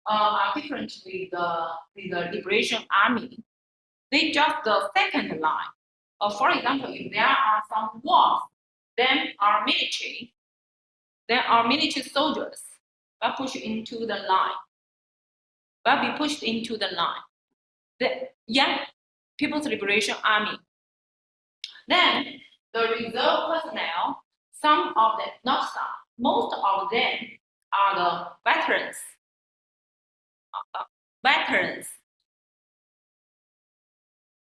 are different with the Liberation Army. They just the second line. For example, if there are some wars, then our military soldiers will push into the line. Will be pushed into the line. The young People's Liberation Army. Then the reserve personnel, some of them, not some, most of them are the veterans.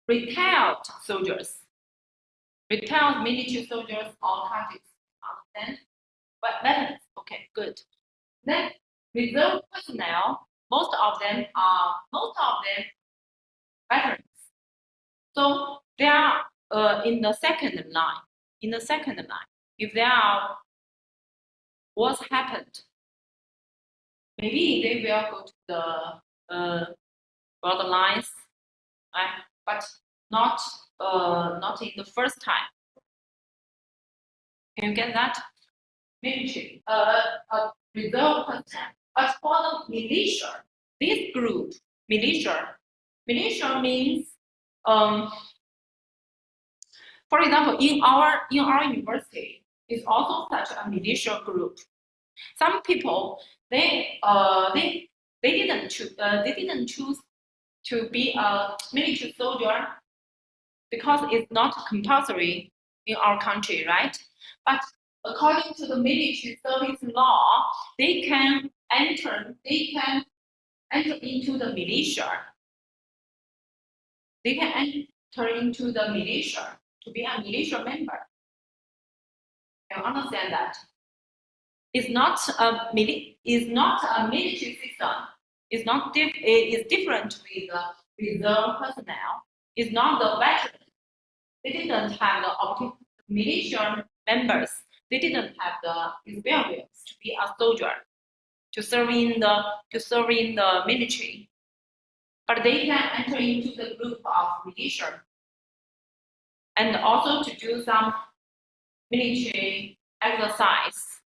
Retired soldiers. Retired military soldiers or countries. Understand? But veterans, okay, good. Then reserve personnel, most of them veterans. So they are in the second line. If there are what's happened, maybe they will go to the borderlines, but not in the first time. Can you get that? Military, reserve personnel. But for the militia, this group, militia means, for example, in our university, is also such a militia group. Some people they didn't choose to be a military soldier because it's not compulsory in our country, right? But according to the military service law, they can enter into the militia. They can enter into the militia to be a militia member. You understand that? It's not a military system. It's different with the reserve personnel. It's not the veterans. They didn't have the opportunity. Militia members, they didn't have the experience to be a soldier, to serve in the military. But they can enter into the group of militia and also to do some military exercise.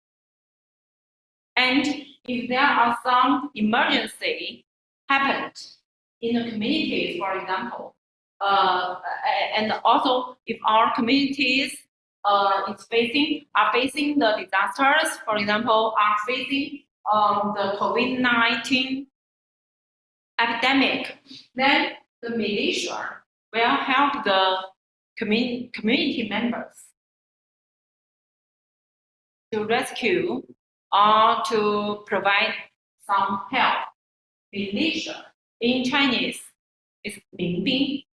And if there are some emergency happened in the communities, for example, and also if our communities are facing the disasters, for example, are facing the COVID-19 epidemic, then the militia will help the community members to rescue or to provide some help. Militia in Chinese is 民兵.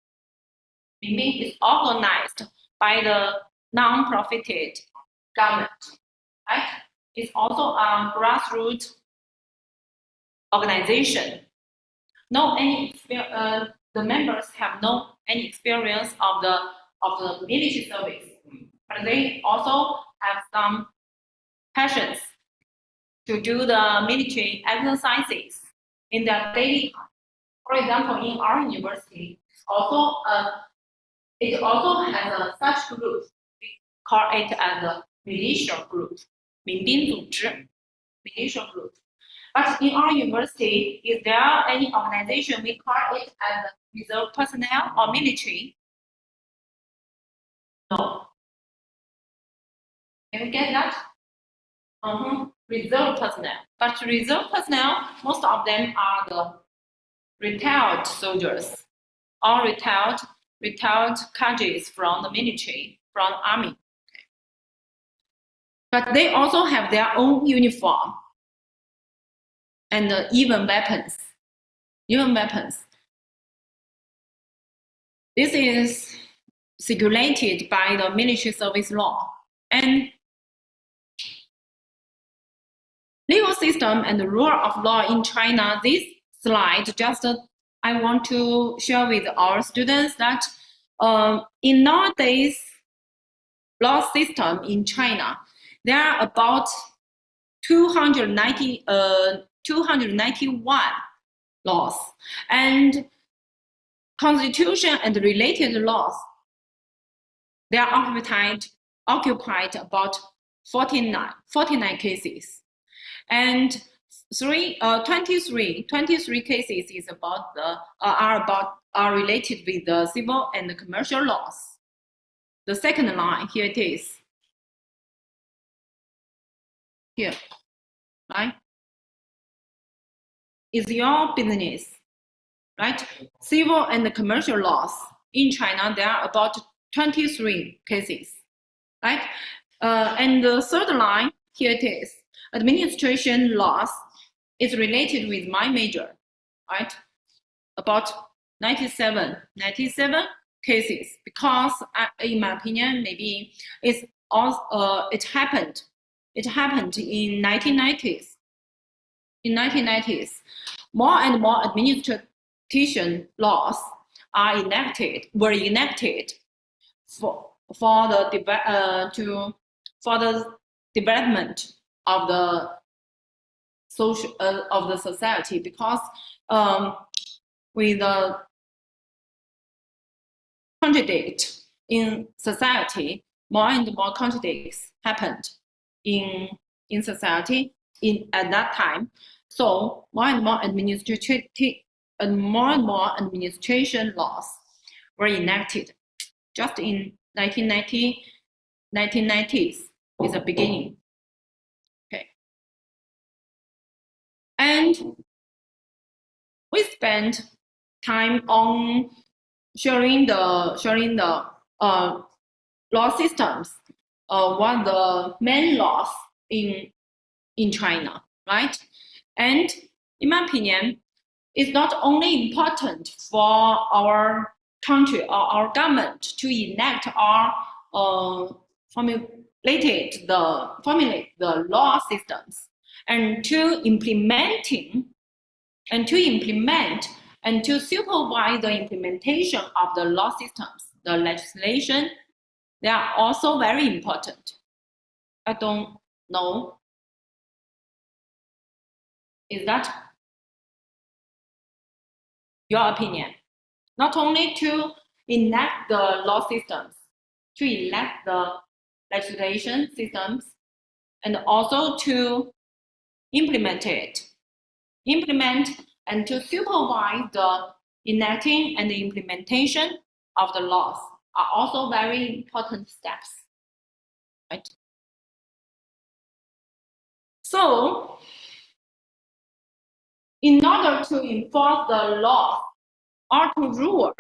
民兵 is organized by the non-profited government, right? It's also a grassroots organization. The members have no any experience of the military service. but they also have some passions to do the military exercises in their daily time. For example, in our university, it also has such group. We call it as a militia group, 民兵组织 militia group. But in our university, is there any organization we call it as reserve personnel or military? No. Can you get that? Reserve personnel. But reserve personnel, most of them are the retired soldiers or retired cadres from the military, from the army. But they also have their own uniform and even weapons. This is regulated by the military service law. And legal system and the rule of law in China, this slide just I want to share with our students that in nowadays law system in China, there are about 291 laws, and constitution and related laws, they are occupied about 49 cases, and 23 cases is are related with the civil and the commercial laws. The second line, here it is. Here, right? Is your business, right? Civil and commercial laws in China, there are about 23 cases, right? And the third line, here it is. Administration laws is related with my major, right? About 97 cases, because in my opinion, maybe it happened in 1990s. In 1990s, more and more administration laws were enacted for the development of the society, because with the contradict in society, more and more contradicts happened in society at that time. So more and more administration laws were enacted. Just in 1990s is the beginning. Okay, and we spent time on sharing the law systems, what the main laws in China, right? And in my opinion, it's not only important for our country or our government to enact or formulate the law systems and to implement and to supervise the implementation of the law systems, the legislation. They are also very important. I don't know. Is that your opinion? Not only to enact the law systems, to enact the legislation systems, and also to implement and to supervise the enacting and the implementation of the laws are also very important steps, right? So, in order to enforce the law or to rule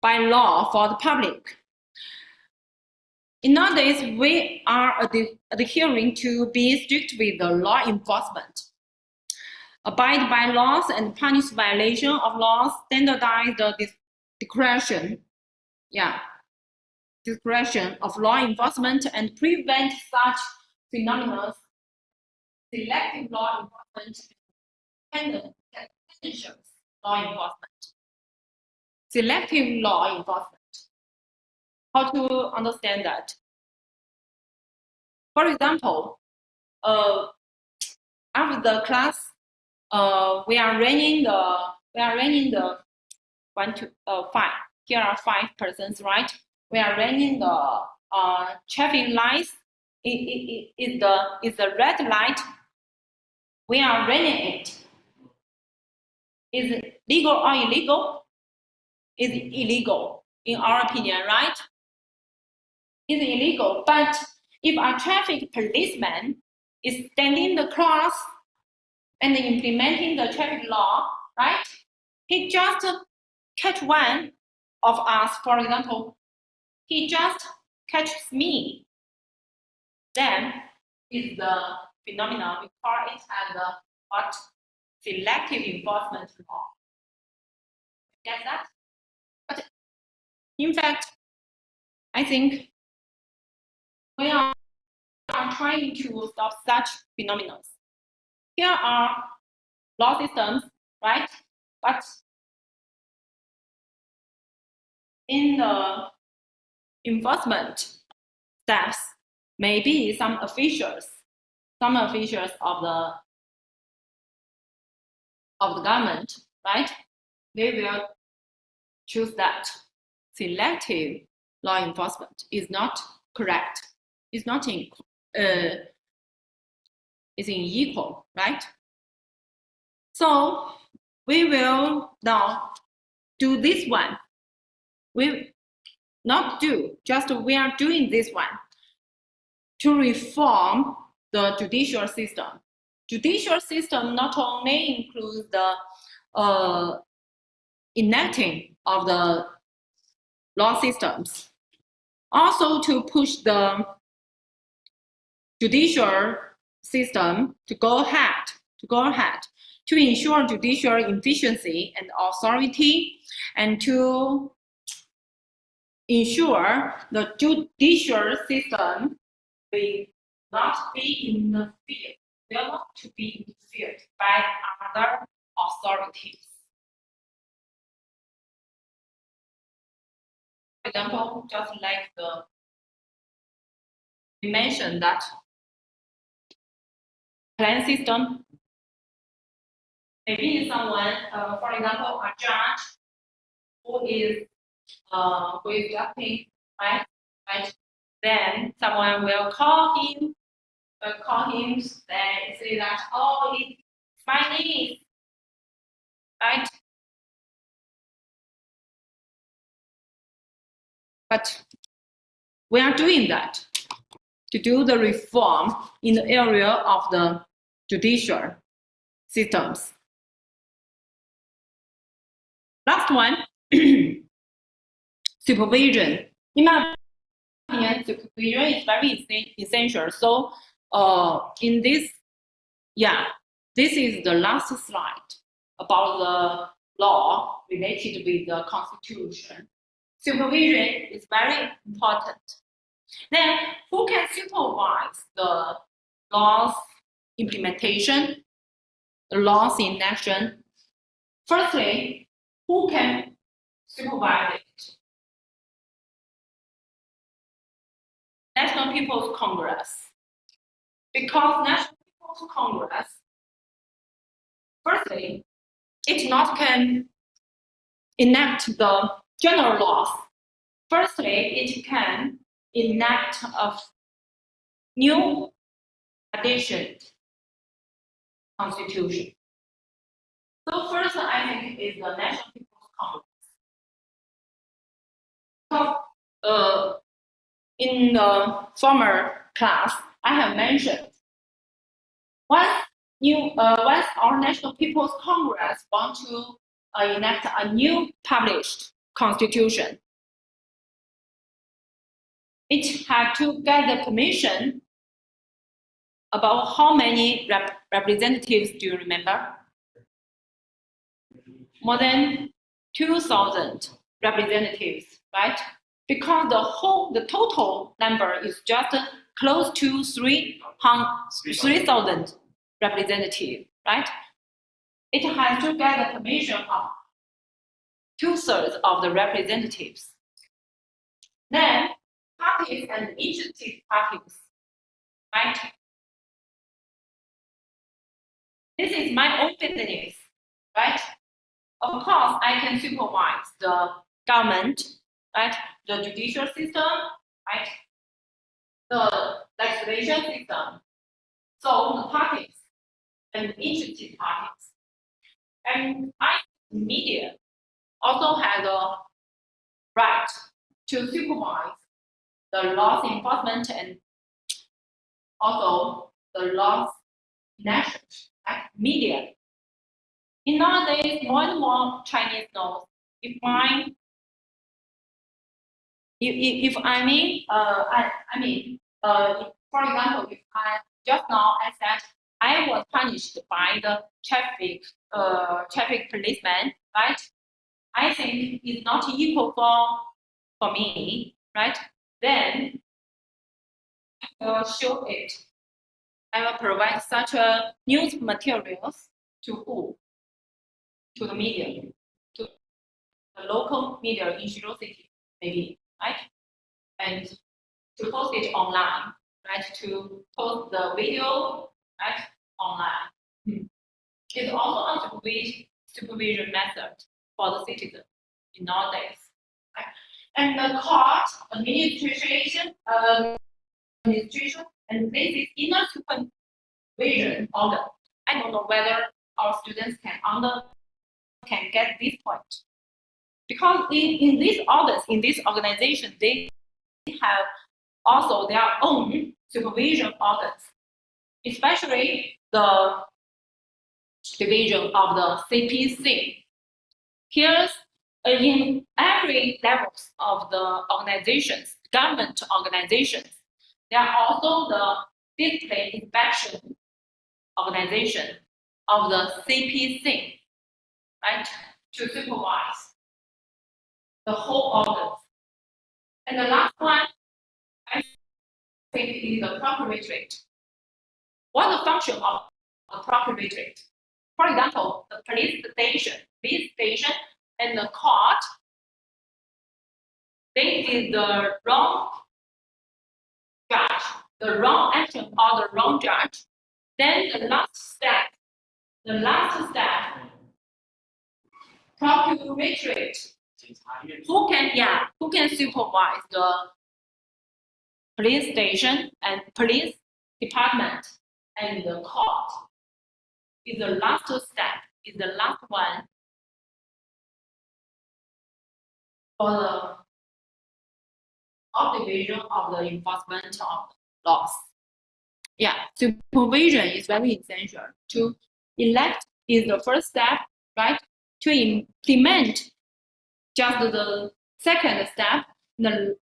by law for the public, nowadays we are adhering to be strict with the law enforcement, abide by laws and punish violation of laws, standardize the discretion of law enforcement, and prevent such phenomena. Selective law enforcement and tendentious law enforcement. Selective law enforcement. How to understand that? For example, after the class, we are running the 1 to 5. Here are 5 persons, right? We are running the traffic lights. Is the red light. We are running it. Is it legal or illegal? Is illegal in our opinion, right? Is illegal. But if a traffic policeman is standing the cross and implementing the traffic law, right? He just catch one of us, for example, he just catches me. Then is the phenomenon we call it as the what? Selective enforcement law. Get that? But in fact, I think we are trying to stop such phenomena. Here are law systems, right? But in the enforcement steps, maybe some officials of the government, right? They will choose that selective law enforcement is not correct. It's not it's unequal, right? So we will now do this one. We not do, just we are doing this one to reform the judicial system. Judicial system not only includes the enacting of the law systems, also to push the judicial system to go ahead to ensure judicial efficiency and authority, and to ensure the judicial system will not be interfered by other authorities. For example, just like we mentioned that plan system, maybe someone, for example, a judge who is judging, right? Then someone will call him, then say that, oh, it's my niece, right? But we are doing that to do the reform in the area of the judicial systems. Last one, supervision. In my opinion, supervision is very essential. So in this, this is the last slide about the law related with the constitution. Supervision is very important. Then who can supervise the laws implementation, the laws in action? Firstly, who can supervise it? National People's Congress. Because National People's Congress, firstly, it not can enact the general laws. Firstly, it can enact a new addition constitution. So first, I think is the National People's Congress. So in the former class, I have mentioned once our National People's Congress want to enact a new published constitution, it had to get the permission about how many representatives do you remember? More than 2,000 representatives, right? Because the total number is just close to 3,000 representatives, right? It has to get the permission of 2/3 of the representatives. Then parties and interested parties, right? This is my own business, right? Of course, I can supervise the government, right? The judicial system, right? The legislation system. So the parties and interested parties. And media also has a right to supervise the laws enforcement and also the laws national, right? Media. In nowadays, more and more Chinese knows if for example, if I just now I said I was punished by the traffic policeman, right? I think it's not equal for me, right? Then I will show it. I will provide such a news materials to who? To the media, to the local media in Shizhou City, maybe, right? And to post it online, right? To post the video, right? Online. It's also a supervision method for the citizen in nowadays. Right? And the court administration, and this is inner supervision organ. I don't know whether our students can get this point. Because in these organs, in this organization, they have also their own supervision organs, especially the division of the CPC. Here's in every levels of the organizations, government organizations, there are also the discipline inspection organization of the CPC, right, to supervise the whole organs. And the last one, I think, is the procuratorate. What's the function of a procuratorate? For example, the police station, and the court, they did the wrong judge, the wrong action or the wrong judge. Then the last step, procuratorate. Who can supervise the police station and police department and the court is the last step, is the last one for the observation of the enforcement of laws. Yeah, supervision is very essential. To elect is the first step, right? To implement just the second step, not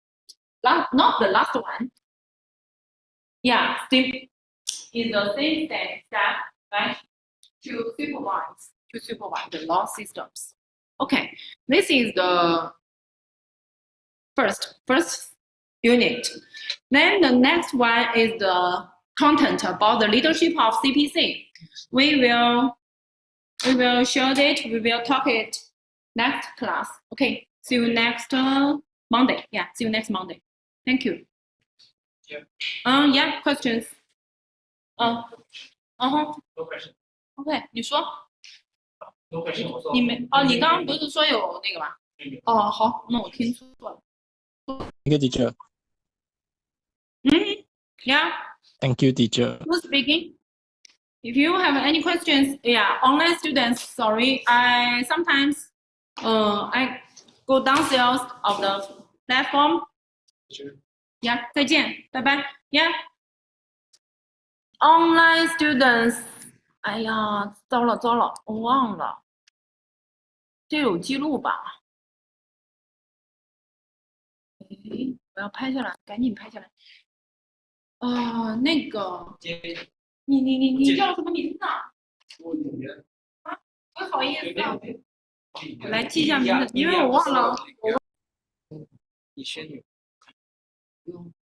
the last one. Yeah, is the same step, right? To supervise the law systems. Okay, this is the first unit. Then the next one is the content about the leadership of CPC. We will show it. We will talk it next class. Okay. See you next Monday. Yeah. See you next Monday. Thank you. Yeah. Questions. No question. OK， 你说。No question。你没哦？你刚刚不是说有那个吗？哦，好，那我听错了。Thank you, teacher. Yeah. Thank you, teacher. Who's speaking? If you have any questions, yeah, online students, sorry, I sometimes I go downstairs of the platform. Yeah, 再见，拜拜。Yeah. Online students, 哎呀，糟了，我忘了，这有记录吧？诶，我要拍下来，赶紧拍下来。那个，你叫什么名字啊？不好意思啊，我来记一下名字，因为我忘了。你仙女。不用。